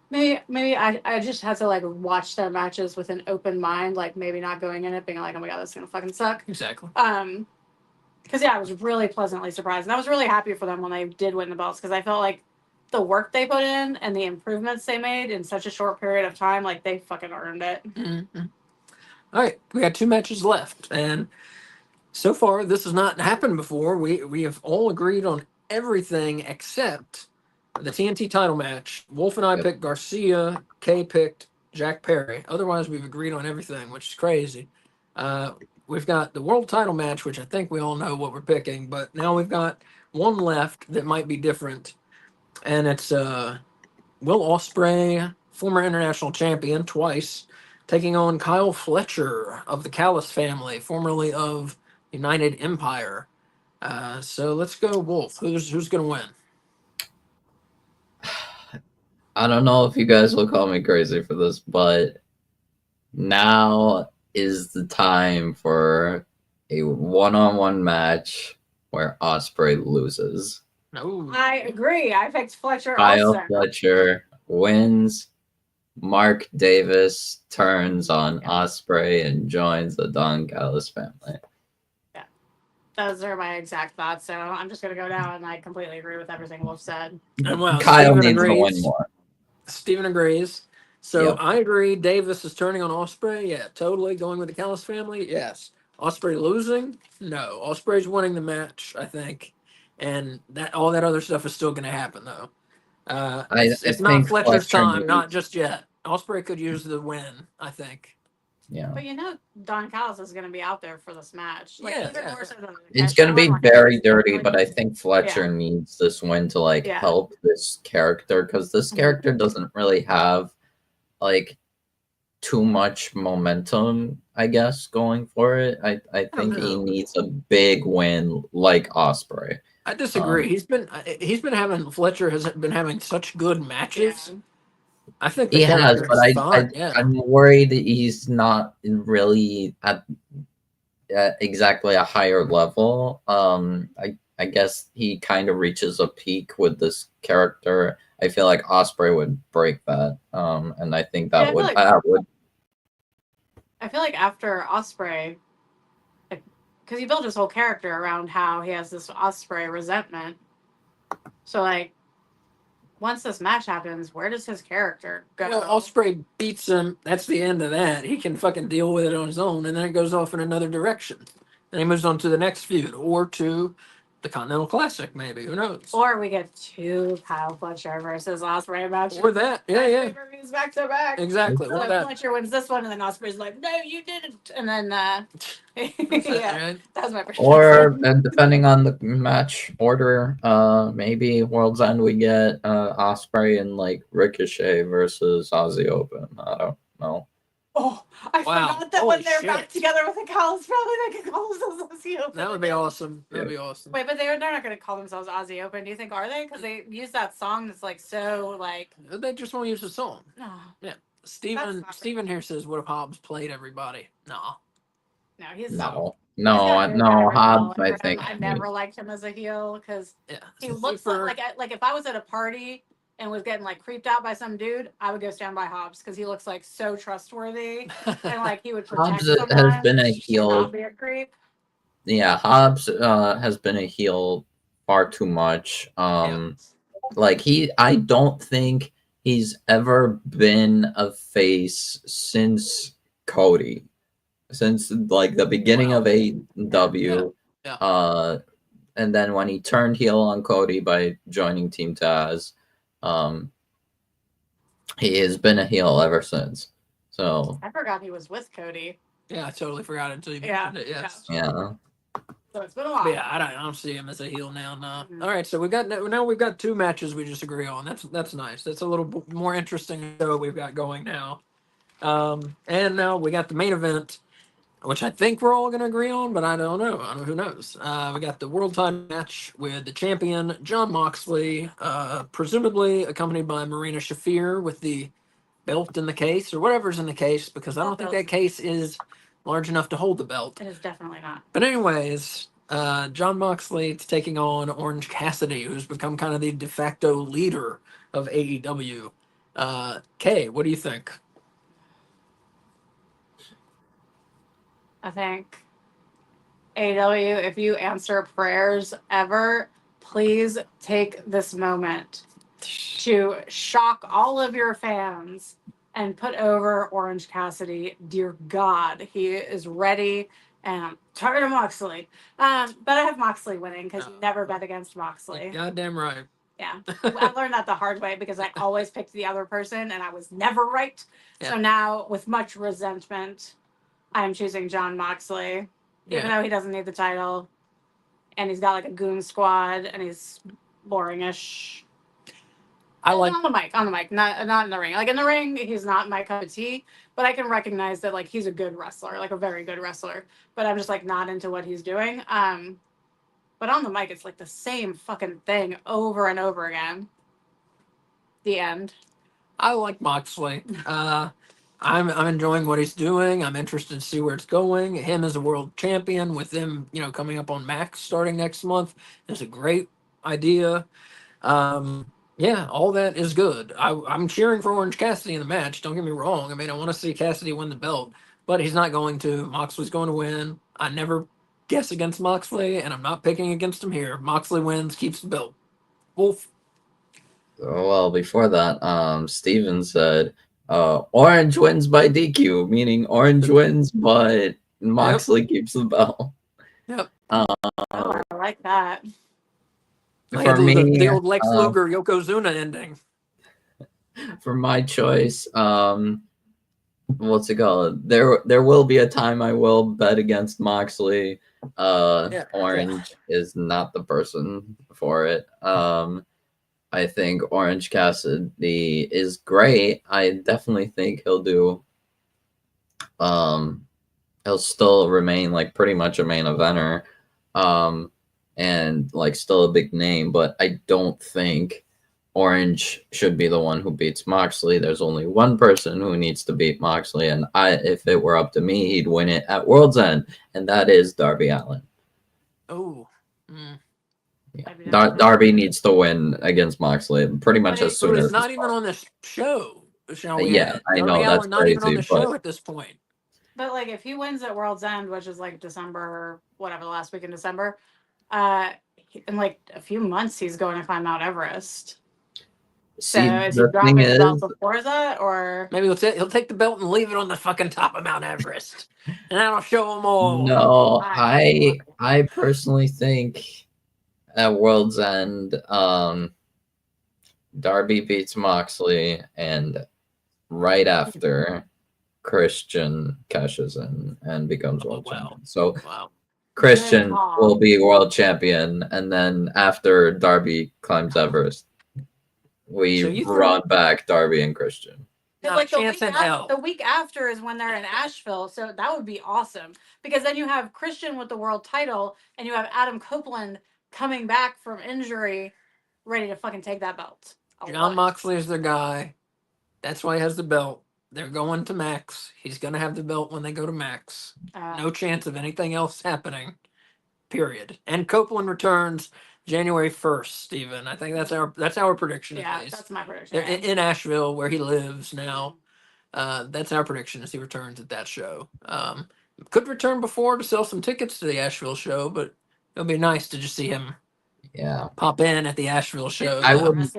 maybe I just had to like watch their matches with an open mind, like maybe not going in it being like, oh my god, this is gonna fucking suck. Exactly. Because yeah, I was really pleasantly surprised, and I was really happy for them when they did win the belts, because I felt like the work they put in and the improvements they made in such a short period of time, like they fucking earned it. All right, we got 2 matches left, and so far this has not happened before. We have all agreed on everything except the TNT title match. Wolf and I picked Garcia. Kay picked Jack Perry. Otherwise, we've agreed on everything, which is crazy. We've got the world title match, which I think we all know what we're picking, but now we've got one left that might be different, and it's Will Ospreay, former international champion twice, taking on Kyle Fletcher of the Callis family, formerly of United Empire. So let's go, Wolf. Who's going to win? I don't know if you guys will call me crazy for this, but now is the time for a one-on-one match where Ospreay loses. No. I agree. I picked Fletcher Kyle also. Fletcher wins. Mark Davis turns on Ospreay and joins the Don Callis family. Yeah, those are my exact thoughts. So I'm just gonna go down, and I completely agree with everything Wolf said. And well, Kyle Steven needs to agrees. win more. Steven agrees. So Yep. I agree. Davis is turning on Ospreay. Yeah, totally going with the Callis family. Yes. Ospreay losing? No. Ospreay's winning the match, I think, and that all that other stuff is still going to happen though. It's not think Fletcher's Fletcher time, needs- not just yet. Ospreay could use the win, I think. Yeah. But you know, Don Callis is going to be out there for this match. Like, Yeah, even yeah. more so than the It's catch. going to be Like, very dirty, like- but I think Fletcher needs this win to like Yeah. help this character, because this character doesn't really have like too much momentum, I guess, going for it. I I don't think he know. needs a big win like Osprey. I disagree. He's been having Fletcher has been having such good matches. Yeah. I think the He has, character but is fun. Yeah. I'm worried that he's not really at exactly a higher level. I guess he kind of reaches a peak with this character. I feel like Osprey would break that, and I think Yeah, that would. I feel like after Osprey, because he built his whole character around how he has this Osprey resentment. So like, once this match happens, where does his character go? Well, Osprey beats him. That's the end of that. He can fucking deal with it on his own, and then it goes off in another direction. And he moves on to the next feud or to the Continental Classic, maybe. Who knows? Or we get 2 Kyle Fletcher versus Osprey matches. Or that. Yeah, yeah. Pay-per-views back to back. Exactly. So Or that. Fletcher wins this one, and then Osprey's like, "No, you didn't." And then, yeah, Right? that was my prediction. Or depending on the match order, maybe World's End we get Osprey and like Ricochet versus Aussie Open. I don't know. Oh, I Wow. forgot that Holy when they're shit. back together with the Cows, probably they could call themselves Aussie Open. That would be awesome. That'd be awesome. Wait, but they're not going to call themselves Aussie Open. Do you think are they? Because they use that song that's like so like. They just won't use the song. Oh, Steven here says, "What if Hobbs played everybody?" No. no, he's No, he's got really bad Hobbs. original I for him. think I never liked him as a heel because Yeah. he looks like if I was at a party and was getting like creeped out by some dude, I would go stand by Hobbs because he looks like so trustworthy and like he would protect Hobbs someone has been a and heel. not be a creep. Yeah, Hobbs has been a heel far too much. Like I don't think he's ever been a face since Cody, since like the beginning of AEW. Yeah. And then when he turned heel on Cody by joining Team Taz, he has been a heel ever since. So I forgot he was with Cody. Yeah, I totally forgot it until you mentioned it. Yes. yeah. So it's been a while. But yeah, I don't see him as a heel now. No. All right, so we've got 2 matches we just agree on. That's nice. That's a little more interesting show we've got going now. And now we got the main event, which I think we're all going to agree on, but I don't know. Who knows? We got the world title match with the champion Jon Moxley, presumably accompanied by Marina Shafir with the belt in the case or whatever's in the case, because I don't think that case is large enough to hold the belt. It is definitely not. But anyways, Jon Moxley taking on Orange Cassidy, who's become kind of the de facto leader of AEW. Kay, what do you think? I think AEW, if you answer prayers ever, please take this moment to shock all of your fans and put over Orange Cassidy. Dear God, he is ready, and I'm tired of Moxley. But I have Moxley winning because you never bet against Moxley. Goddamn right. Yeah, I learned that the hard way because I always picked the other person and I was never right. Yeah. So now, with much resentment, I'm choosing Jon Moxley, even though he doesn't need the title, and he's got like a goon squad, and he's boringish. On the mic, not in the ring. Like in the ring, he's not my cup of tea, but I can recognize that like he's a good wrestler, like a very good wrestler. But I'm just like not into what he's doing. But on the mic, it's like the same fucking thing over and over again. The end. I like Moxley. I'm enjoying what he's doing. I'm interested to see where it's going. Him as a world champion with them, coming up on Max starting next month is a great idea. Yeah, all that is good. I'm cheering for Orange Cassidy in the match. Don't get me wrong. I mean, I want to see Cassidy win the belt, but he's not going to. Moxley's going to win. I never guess against Moxley, and I'm not picking against him here. Moxley wins, keeps the belt. Wolf. Well, before that, Steven said, Orange wins by DQ, meaning Orange wins, but Moxley keeps the belt. Yep. I like that. For me, the old Lex Luger Yokozuna ending. For my choice, what's it called? There will be a time I will bet against Moxley. Orange is not the person for it. I think Orange Cassidy is great. I definitely think he'll do he'll still remain like pretty much a main eventer, and like still a big name. But I don't think Orange should be the one who beats Moxley. There's only one person who needs to beat Moxley, and if it were up to me, he'd win it at World's End, and that is Darby Allin. Oh. Mm. Yeah. Darby needs to win against Moxley pretty much as soon He's as not even on this show. Shall we? Yeah, I know Darby that's Allin not even on crazy, the show but at this point. But like, if he wins at World's End, which is like December, whatever, the last week in December, in like a few months, he's going to climb Mount Everest. So see, is he the dropping thing the belt is, before that, or Maybe he'll take the belt and leave it on the fucking top of Mount Everest, and that'll show them all. no, I personally think at World's End, Darby beats Moxley, and right after Christian cashes in and becomes world champion. So Wow. Christian Good call. will be world champion, and then after Darby climbs Everest, we So you run back Darby and Christian. Not like a chance in hell. the week after is when they're in Asheville, so that would be awesome because then you have Christian with the world title, and you have Adam Copeland coming back from injury, ready to fucking take that belt. John Moxley is their guy. That's why he has the belt. They're going to Max. He's going to have the belt when they go to Max. No chance of anything else happening. Period. And Copeland returns January 1st, Steven. I think that's our prediction. Yeah, at least. that's my prediction. They're in Asheville, where he lives now. That's our prediction as he returns at that show. Could return before to sell some tickets to the Asheville show, but it'll be nice to just see him pop in at the Asheville show. I would North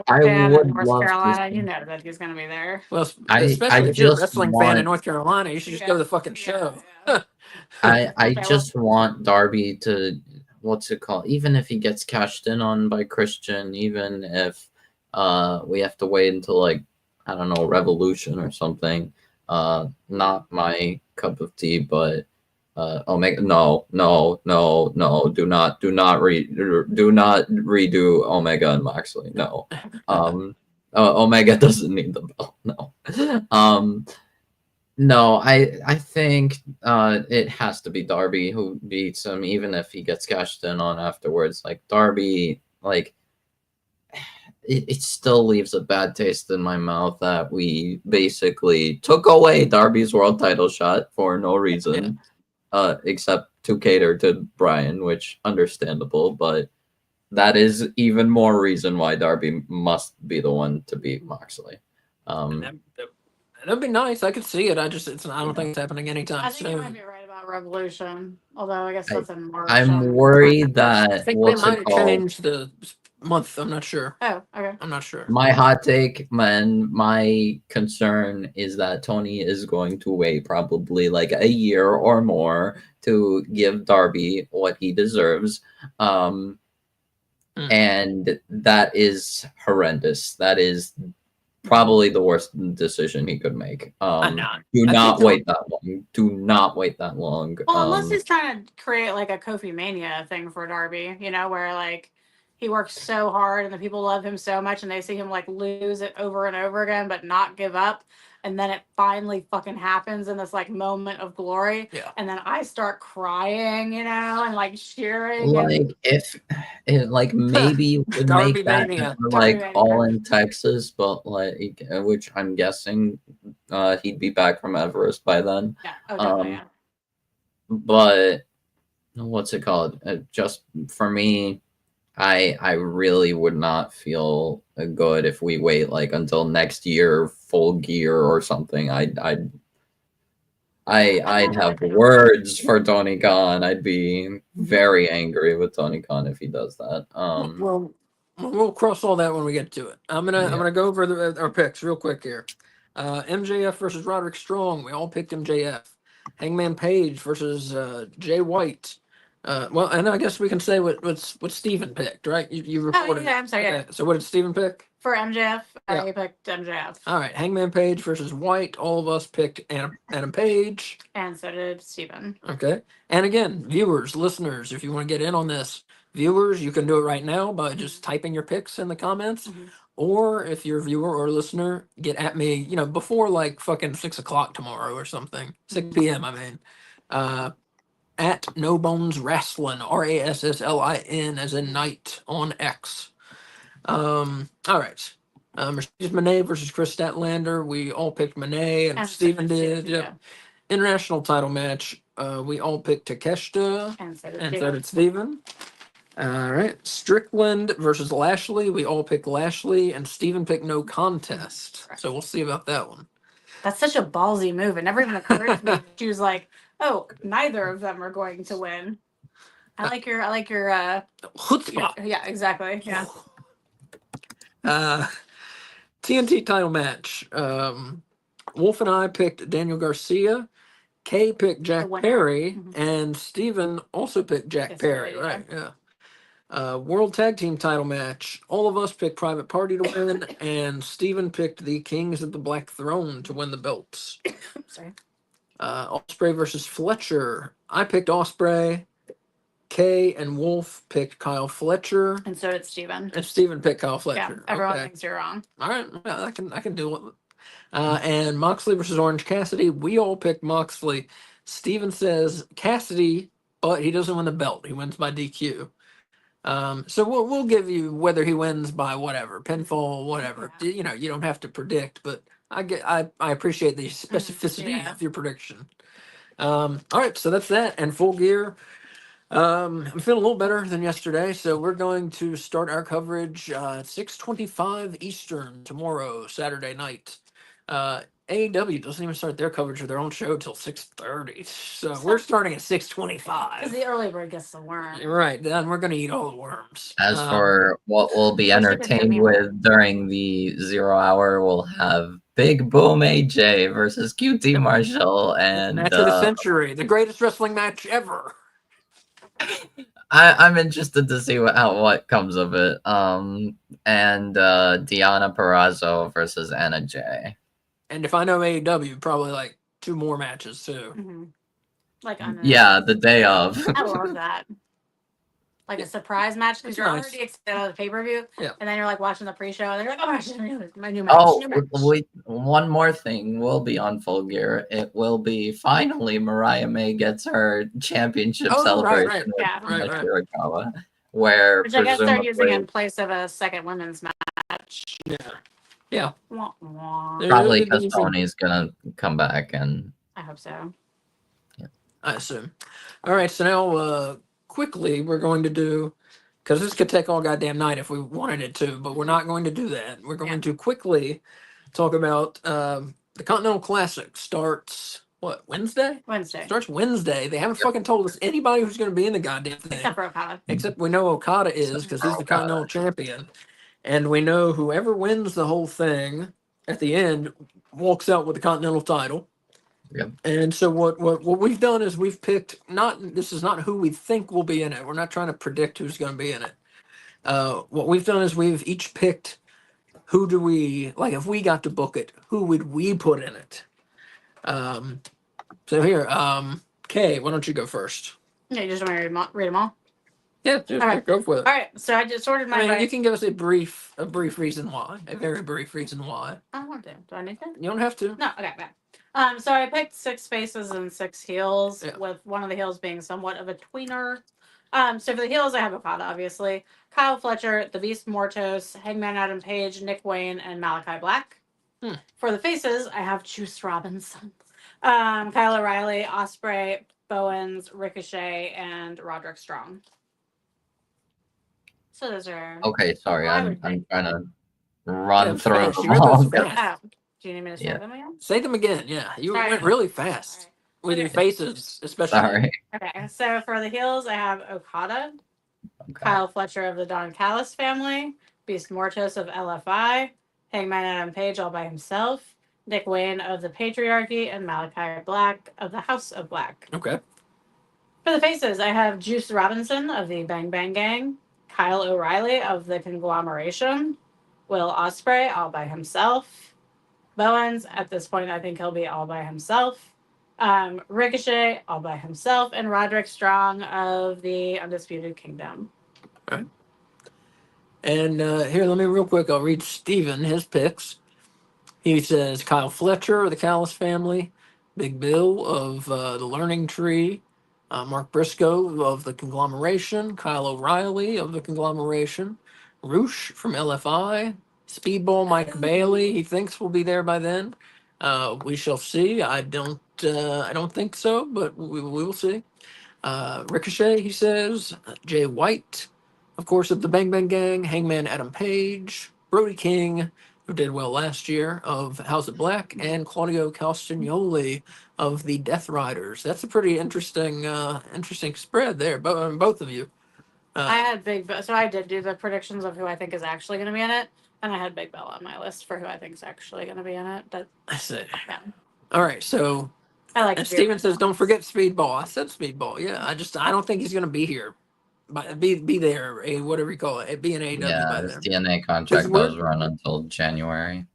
love Carolina. to. You know that he's going to be there. Well, especially if you're a wrestling fan in North Carolina, you should just go to the fucking show. Yeah. I just want Darby to, what's it called? Even if he gets cashed in on by Christian, even if we have to wait until like, I don't know, Revolution or something. Not my cup of tea, but Omega. No, do not redo Omega and Moxley. No. Omega doesn't need the belt. No. No, I think it has to be Darby who beats him, even if he gets cashed in on afterwards. Like Darby, like it still leaves a bad taste in my mouth that we basically took away Darby's world title shot for no reason, except to cater to Bryan, which understandable, but that is even more reason why Darby must be the one to beat Moxley. That'd be nice. I could see it. I don't think it's happening anytime I think you soon. might be right about Revolution, although I guess that's in March. I'm worried I that think they might change the month. I'm not sure. Oh, okay. I'm not sure. My hot take, man, my concern is that Tony is going to wait probably like a year or more to give Darby what he deserves. And that is horrendous. That is probably the worst decision he could make. Do not wait that long. Do not wait that long. Well, unless he's trying to create like a Kofi Mania thing for Darby, where like he works so hard and the people love him so much and they see him like lose it over and over again but not give up, and then it finally fucking happens in this like moment of glory, and then I start crying, and like cheering. Like if maybe you could make that like all in Texas, but like which I'm guessing he'd be back from Everest by then. But what's it called? Just for me, I really would not feel good if we wait like until next year, Full Gear or something. I'd have words for Tony Khan. I'd be very angry with Tony Khan if he does that. Well, we'll cross all that when we get to it. I'm gonna go over our picks real quick here. MJF versus Roderick Strong. We all picked MJF. Hangman Page versus Jay White. Well, and I guess we can say what Steven picked, right? You reported. Oh, yeah, I'm sorry. Okay. So what did Steven pick? For MJF, I picked MJF. All right, Hangman Page versus White. All of us picked Adam Page. And so did Steven. Okay. And again, viewers, listeners, if you want to get in on this, viewers, you can do it right now by just typing your picks in the comments. or if you're a viewer or listener, get at me, before like fucking 6 o'clock tomorrow or something. 6 p.m. I mean. At No Bones Wrestling, Rasslin, as in night on X. All right. Mercedes Monet versus Chris Statlander. We all picked Monet, and Steven did. Yep. Yeah. International title match. We all picked Takeshita, And so and so did Steven. All right. Strickland versus Lashley. We all picked Lashley, and Steven picked no contest. Correct. So we'll see about that one. That's such a ballsy move. It never even occurred to me. She was like, "Oh, neither of them are going to win." I like your Chutzpah. yeah, exactly. Yeah. TNT title match. Wolf and I picked Daniel Garcia. Kay picked Jack Perry, and Steven also picked Jack Perry. Right? Yeah. World Tag Team title match. All of us picked Private Party to win, and Steven picked the Kings of the Black Throne to win the belts. Sorry. Osprey versus Fletcher. I picked Osprey. Kay and Wolf picked Kyle Fletcher. And so did Steven. And Steven picked Kyle Fletcher. Yeah, everyone thinks you're wrong. All right, yeah, I can do it. And Moxley versus Orange Cassidy. We all picked Moxley. Steven says Cassidy, but he doesn't win the belt. He wins by DQ. So we'll give you whether he wins by whatever, pinfall, whatever. Yeah. You don't have to predict, but I appreciate the specificity of your prediction. All right, so that's that. And Full Gear. I'm feeling a little better than yesterday, so we're going to start our coverage at 6:25 Eastern tomorrow, Saturday night. AEW doesn't even start their coverage of their own show till 6:30, so we're starting at 6:25. Because the early bird gets the worm. Right, then we're gonna eat all the worms. As for what we'll be entertained with during the 0 hour, we'll have Big Boom AJ versus QT Marshall and match of the century, the greatest wrestling match ever. I'm interested to see what comes of it. And Deonna Purrazzo versus Anna Jay. And if I know AEW, probably like 2 more matches too. Mm-hmm. Like the day of. I love that. Like a surprise match because you're already excited about the pay-per-view, and then you're like watching the pre-show, and they're like, "Oh my gosh, my new match!" Oh, new match. One more thing will be on Full Gear. It will be finally Mariah May gets her championship celebration with Shirakawa, where which I guess they're using in place of a second women's match. Yeah. Wah, wah. Probably because Tony's gonna come back, and I hope so. Yeah, I assume. All right, so now quickly we're going to do, because this could take all goddamn night if we wanted it to, but we're not going to do that. We're going to quickly talk about the Continental Classic. Starts Wednesday? Wednesday. Starts Wednesday. They haven't fucking told us anybody who's going to be in the goddamn thing. Except for Okada. Except we know Okada is, because he's the Continental Champion. And we know whoever wins the whole thing at the end walks out with the Continental title. Yep. And so what we've done is we've picked, this is not who we think will be in it. We're not trying to predict who's going to be in it. What we've done is we've each picked who do we, like if we got to book it, who would we put in it? So here, Kay, why don't you go first? Yeah, you just want to read them all? Yeah, just go for it. All right, so I just sorted my. You can give us a brief reason why, a very brief reason why. I don't want to. Do I need to? You don't have to. No, okay. So I picked 6 faces and 6 heels, with one of the heels being somewhat of a tweener. So for the heels, I have Okada, obviously, Kyle Fletcher, The Beast Mortos, Hangman Adam Page, Nick Wayne, and Malachi Black. For the faces, I have Juice Robinson, Kyle O'Reilly, Ospreay, Bowens, Ricochet, and Roderick Strong. So those are. Okay, sorry, I'm trying to run through them all. Do you need me to say them again? Say them again, yeah. You went really fast with your faces, especially. Sorry. Okay, so for the heels, I have Okada, Kyle Fletcher of the Don Callis family, Beast Mortos of LFI, Hangman Adam Page all by himself, Nick Wayne of the Patriarchy, and Malachi Black of the House of Black. Okay. For the faces, I have Juice Robinson of the Bang Bang Gang, Kyle O'Reilly of the Conglomeration, Will Ospreay all by himself, Bowens, at this point, I think he'll be all by himself, Ricochet all by himself, and Roderick Strong of the Undisputed Kingdom. Right. And here, let me real quick. I'll read Steven his picks. He says Kyle Fletcher of the Callis family, Big Bill of the Learning Tree, Mark Briscoe of the Conglomeration, Kyle O'Reilly of the Conglomeration, Roosh from LFI, Speedball Mike Bailey. He thinks we'll be there by then. We shall see. I don't. I don't think so, but we will see. Ricochet, he says. Jay White, of course, of the Bang Bang Gang. Hangman Adam Page. Brody King, who did well last year, of House of Black. And Claudio Castagnoli of the Death Riders. That's a pretty interesting spread there, both of you. I had so I did do the predictions of who I think is actually going to be in it, and I had Big Bell on my list for who I think is actually going to be in it. I see. Yeah. All right, so I like. and Steven says, "Don't forget Speedball." I said Speedball. Yeah, I don't think he's going to be here, but be there, whatever you call it, be an AEW Yeah, by his then. TNA contract does run until January.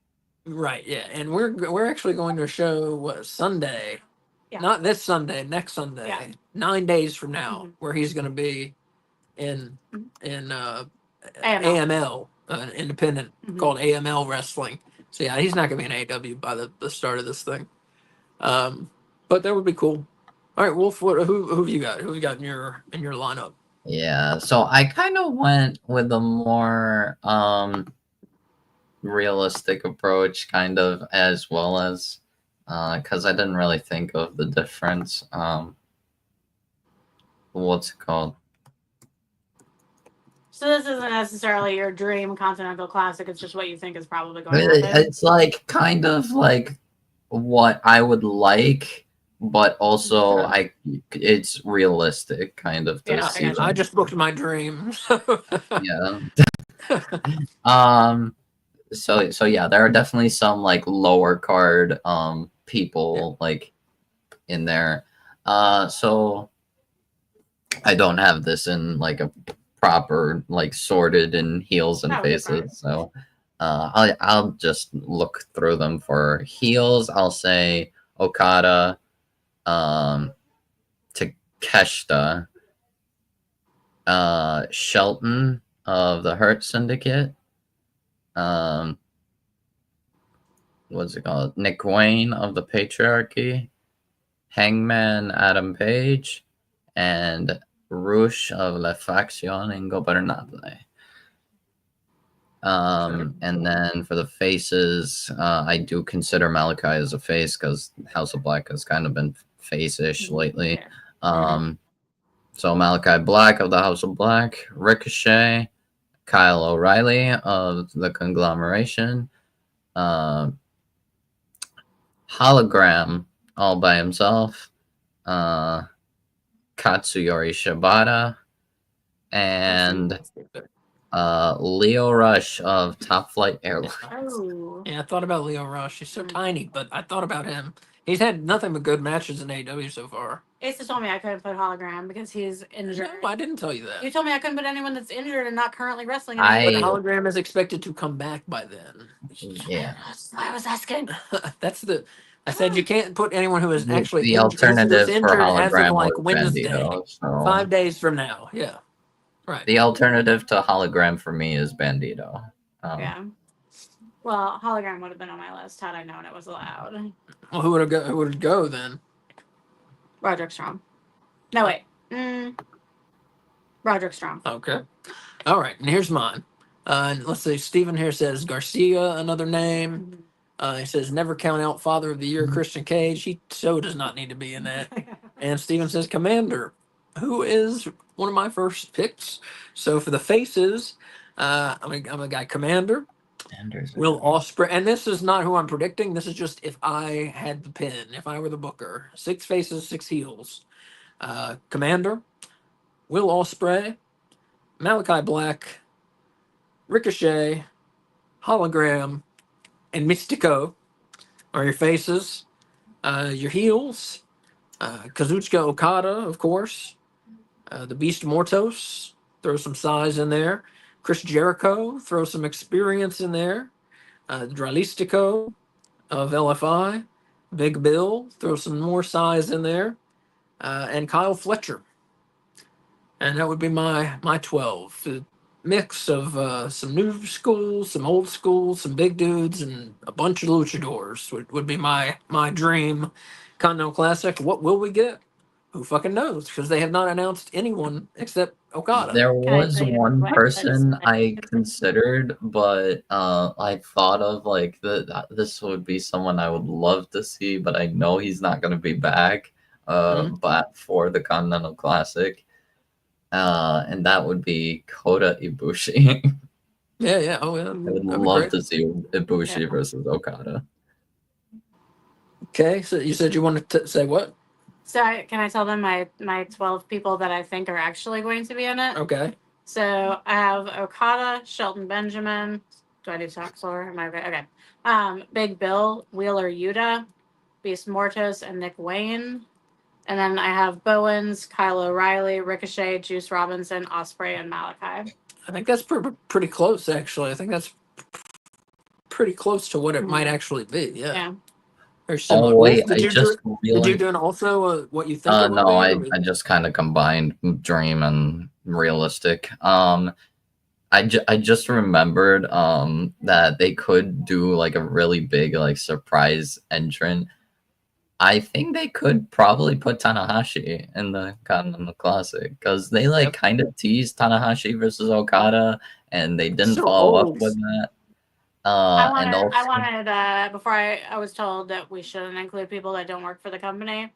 Right. Yeah, and we're actually going to a show Sunday, not this Sunday, next Sunday, 9 days from now, where he's going to be in AML, independent called AML Wrestling. So yeah, he's not going to be in AEW by the start of this thing. But that would be cool. All right, Wolf. Who have you got? Who have you got in your lineup? Yeah, so I kind of went with a more realistic approach, kind of, as well as because I didn't really think of the difference. What's it called? So this isn't necessarily your dream Continental Classic. It's just what you think is probably going to happen. It's like kind of like what I would like, but also it's realistic, kind of. I just booked my dream. Yeah. So yeah, there are definitely some like lower card people like in there. So I don't have this in like a proper like sorted in heels and faces. So I'll just look through them. For heels, I'll say Okada, Takeshita, Shelton of the Hurt Syndicate, what's it called? Nick Wayne of the Patriarchy, Hangman Adam Page, and Rush of La Facción Ingobernable. And then for the faces, I do consider Malachi as a face because House of Black has kind of been face-ish lately. So Malachi Black of the House of Black, Ricochet, Kyle O'Reilly of the Conglomeration, Hologram all by himself, Katsuyori Shibata, and Leo Rush of Top Flight Airlines. Yeah, I thought about Leo Rush. He's so tiny, but I thought about him. He's had nothing but good matches in AEW so far. Asa told me I couldn't put Hologram because he's injured. No, I didn't tell you that. You told me I couldn't put anyone that's injured and not currently wrestling. But Hologram is expected to come back by then. Yeah. That's why I was asking. I said you can't put anyone who is actually the alternative injured for Hologram as of like Wednesday, Bandito, so 5 days from now. Yeah, right. The alternative to Hologram for me is Bandito. Yeah. Well, Hologram would have been on my list had I known it was allowed. Well, who would go then? Roderick Strong. No, wait. Roderick Strong. Okay. All right, and here's mine. Let's see. Steven here says Garcia, another name. He says never count out Father of the Year Christian Cage. He so does not need to be in that. And Steven says Commander, who is one of my first picks. So for the faces, I'm a guy Commander. Will Ospreay, and this is not who I'm predicting. This is just if I had the pin, if I were the booker. 6 faces, 6 heels. Commander, Will Ospreay, Malachi Black, Ricochet, Hologram, and Mystico are your faces. Your heels, Kazuchika Okada, of course. The Beast Mortos, throw some size in there. Chris Jericho, throw some experience in there. Dralistico of LFI. Big Bill, throw some more size in there. And Kyle Fletcher. And that would be my 12. mix of some new school, some old school, some big dudes, and a bunch of luchadors would be my dream Continental Classic. What will we get? Who fucking knows? Because they have not announced anyone except Okada. There Can I was tell you one what? person I considered, but I thought of like this would be someone I would love to see, but I know he's not going to be back. Mhm. But for the Continental Classic, and that would be Kota Ibushi. Yeah, yeah. Oh, yeah. I would That'd be love great. to see Ibushi Yeah. versus Okada. Okay, so you said you wanted to say what? So can I tell them my 12 people that I think are actually going to be in it? Okay. So I have Okada, Shelton Benjamin. Do I do talk slower? Am I okay? Okay. Big Bill, Wheeler Yuta, Beast Mortis, and Nick Wayne. And then I have Bowens, Kyle O'Reilly, Ricochet, Juice Robinson, Osprey, and Malachi. I think that's pretty close, actually. I think that's pretty close to what it might actually be. Yeah. Yeah. Very Oh similar. Wolf, wait, I just did you realized. do also what you think it would No, be? I just kind of combined dream and realistic. I just remembered that they could do like a really big like surprise entrant. I think they could probably put Tanahashi in the Continental Classic because they like Yep. kind of teased Tanahashi versus Okada and they didn't So follow up old. with that. I And wanted, also, before I was told that we shouldn't include people that don't work for the company.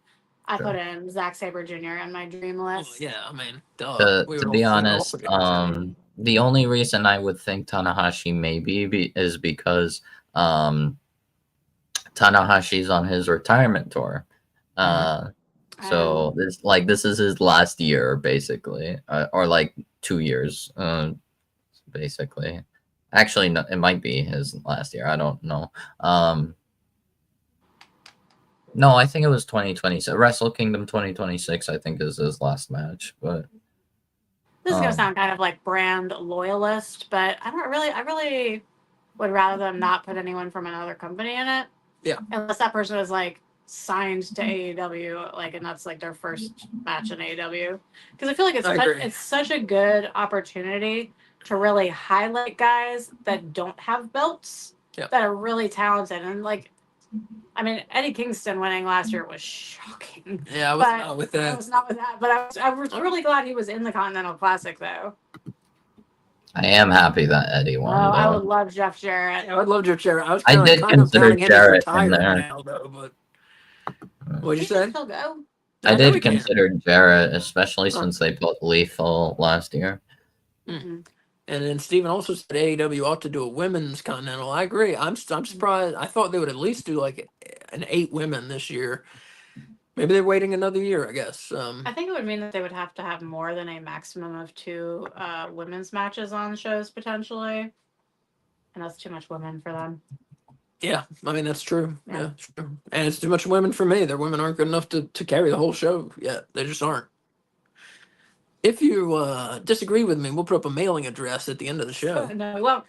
I Sure. put in Zack Sabre Jr. on my dream Well, list. yeah, I mean, duh. to We to were be all honest, forgetting that. the only reason I would think Tanahashi is because um Tanahashi's on his retirement tour. Uh, so this is his last year basically, or like 2 years, basically. Actually, no, it might be his last year. I don't know. No, I think it was 2026. Wrestle Kingdom 2026. I think is his last match, but. This is gonna sound kind of like brand loyalist, but I really would rather them not put anyone from another company in it. Yeah. Unless that person is like signed to AEW, like, and that's like their first match in AEW. Because I feel like it's such a good opportunity to really highlight guys that don't have belts, that are really talented. And like, I mean, Eddie Kingston winning last year was shocking. Yeah, I was not with that. I was not with that, but I was really glad he was in the Continental Classic, though. I am happy that Eddie won. Oh, though. I would love Jeff Jarrett. I would love Jeff Jarrett. I was I did kind of consider counting him as Jarrett in retired there. now, though. But what'd you He can say? still go. I know did he can. consider Jarrett, especially since they both lethal last year. Mm-hmm. And then Steven also said AEW ought to do a women's continental. I agree. I'm surprised. I thought they would at least do like an 8 women this year. Maybe they're waiting another year, I guess. I think it would mean that they would have to have more than a maximum of 2 women's matches on shows potentially, and that's too much women for them. Yeah, I mean that's true. Yeah, it's true. And it's too much women for me. Their women aren't good enough to carry the whole show yet. They just aren't. If you disagree with me, we'll put up a mailing address at the end of the show. No, we won't.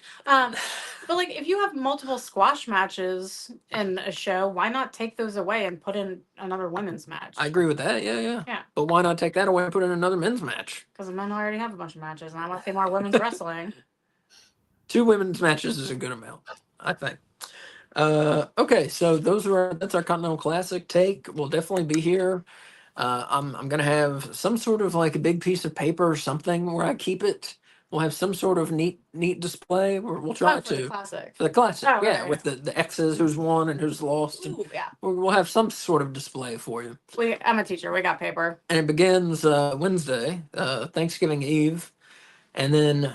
But like, if you have multiple squash matches in a show, why not take those away and put in another women's match? I agree with that. Yeah. But why not take that away and put in another men's match? Because the men already have a bunch of matches, and I want to see more women's wrestling. 2 women's matches is a good amount, I think. Okay, so that's our Continental Classic take. We'll definitely be here. I'm gonna have some sort of like a big piece of paper or something where I keep it. We'll have some sort of neat display. We'll try for the to classic. for the classic. Oh, yeah, right, with the X's, who's won and who's lost. And Ooh, yeah. we'll have some sort of display for you. I'm a teacher. We got paper. And it begins Wednesday, Thanksgiving Eve, and then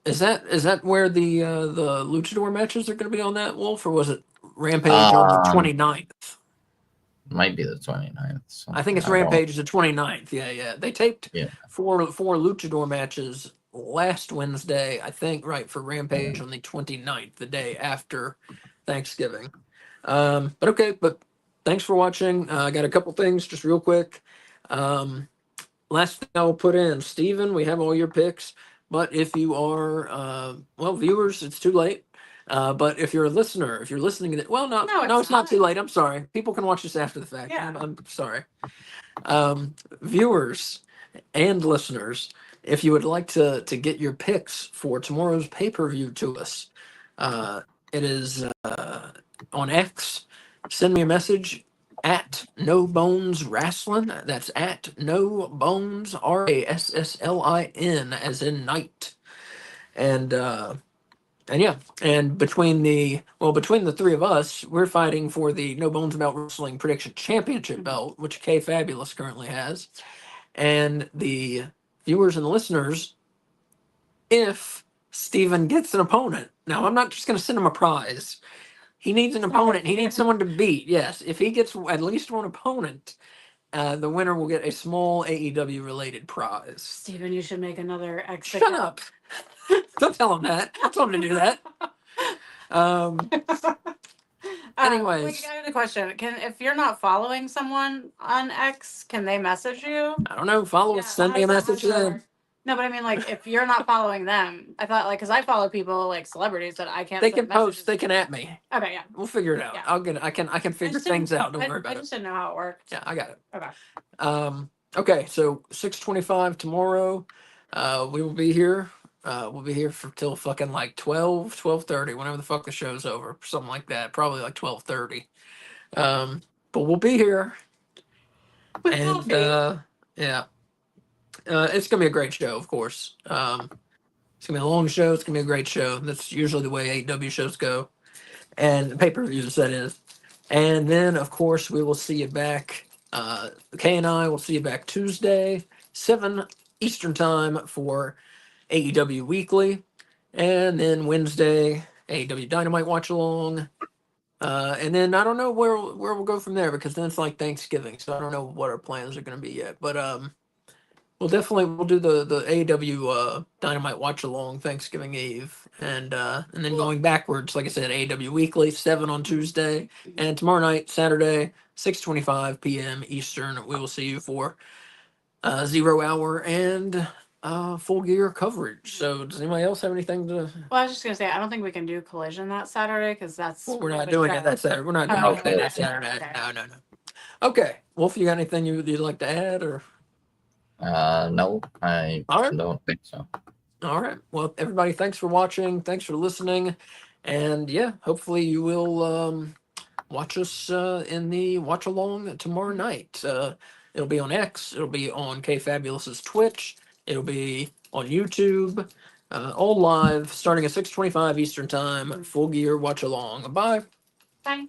is that where the luchador matches are going to be on that, Wolf, or was it Rampage on the 29th? Might be the 29th. So I think it's Rampage the 29th. Yeah. They taped 4 luchador matches last Wednesday, I think, right, for Rampage on the 29th, the day after Thanksgiving. But thanks for watching. I got a couple things just real quick. Last thing I'll put in, Steven, we have all your picks, but if you are, viewers, it's too late. But if you're a listener, if you're listening to no, it's not too late. I'm sorry. People can watch this after the fact. Yeah. I'm sorry. Viewers and listeners, if you would like to get your picks for tomorrow's pay-per-view to us, it is on X. Send me a message at No Bones Wrestling. That's at No Bones RASSLIN as in night. And yeah, and between the three of us, we're fighting for the No Bones About Wrestling Prediction Championship belt, which K Fabulous currently has. And the viewers and listeners, if Steven gets an opponent. Now, I'm not just going to send him a prize. He needs an opponent. He needs someone to beat. Yes, if he gets at least one opponent, the winner will get a small AEW related prize. Steven, you should make another X. Shut up. Don't tell him that. Don't tell him to do that. Anyways. Wait, I got a question. If you're not following someone on X, can they message you? I don't know. Follow us. Send me a message then. No, but I mean, like, if you're not following them, I thought, like, because I follow people, like, celebrities that I can't. They can post. They can at me. Okay, yeah. We'll figure it out. Yeah. I'll get it. I can figure things out. Don't worry about it. I just didn't know how it worked. Yeah, I got it. Okay. Okay, so 6:25 tomorrow. We will be here. We'll be here for till fucking like 12:30, whenever the fuck the show's over. Something like that. Probably like 12:30. But we'll be here. And yeah. It's gonna be a great show, of course. It's gonna be a long show. It's gonna be a great show. That's usually the way AEW shows go, and pay-per-views, that is. And then, of course, we will see you back. Kay and I will see you back Tuesday, 7 Eastern Time for AEW Weekly, and then Wednesday AEW Dynamite Watch Along. And then I don't know where we'll go from there, because then it's like Thanksgiving, so I don't know what our plans are going to be yet. But we'll do the AEW Dynamite Watch Along Thanksgiving Eve, and then going backwards, like I said, AEW Weekly 7 on Tuesday, and tomorrow night, Saturday, 6:25 p.m. Eastern. We will see you for 0 Hour and Full Gear coverage. So does anybody else have anything to? Well, I was just gonna say I don't think we can do Collision that Saturday because that's. Well, we're not doing it that Saturday. We're not doing Okay. it that Saturday. Okay. No. Okay, Wolf, you got anything you'd like to add, or? No, I don't think so. All right. Well, everybody, thanks for watching. Thanks for listening. And yeah, hopefully you will watch us in the watch along tomorrow night. It'll be on X. It'll be on K Fabulous's Twitch. It'll be on YouTube. All live starting at 6:25 Eastern Time. Full Gear watch along. Bye. Bye.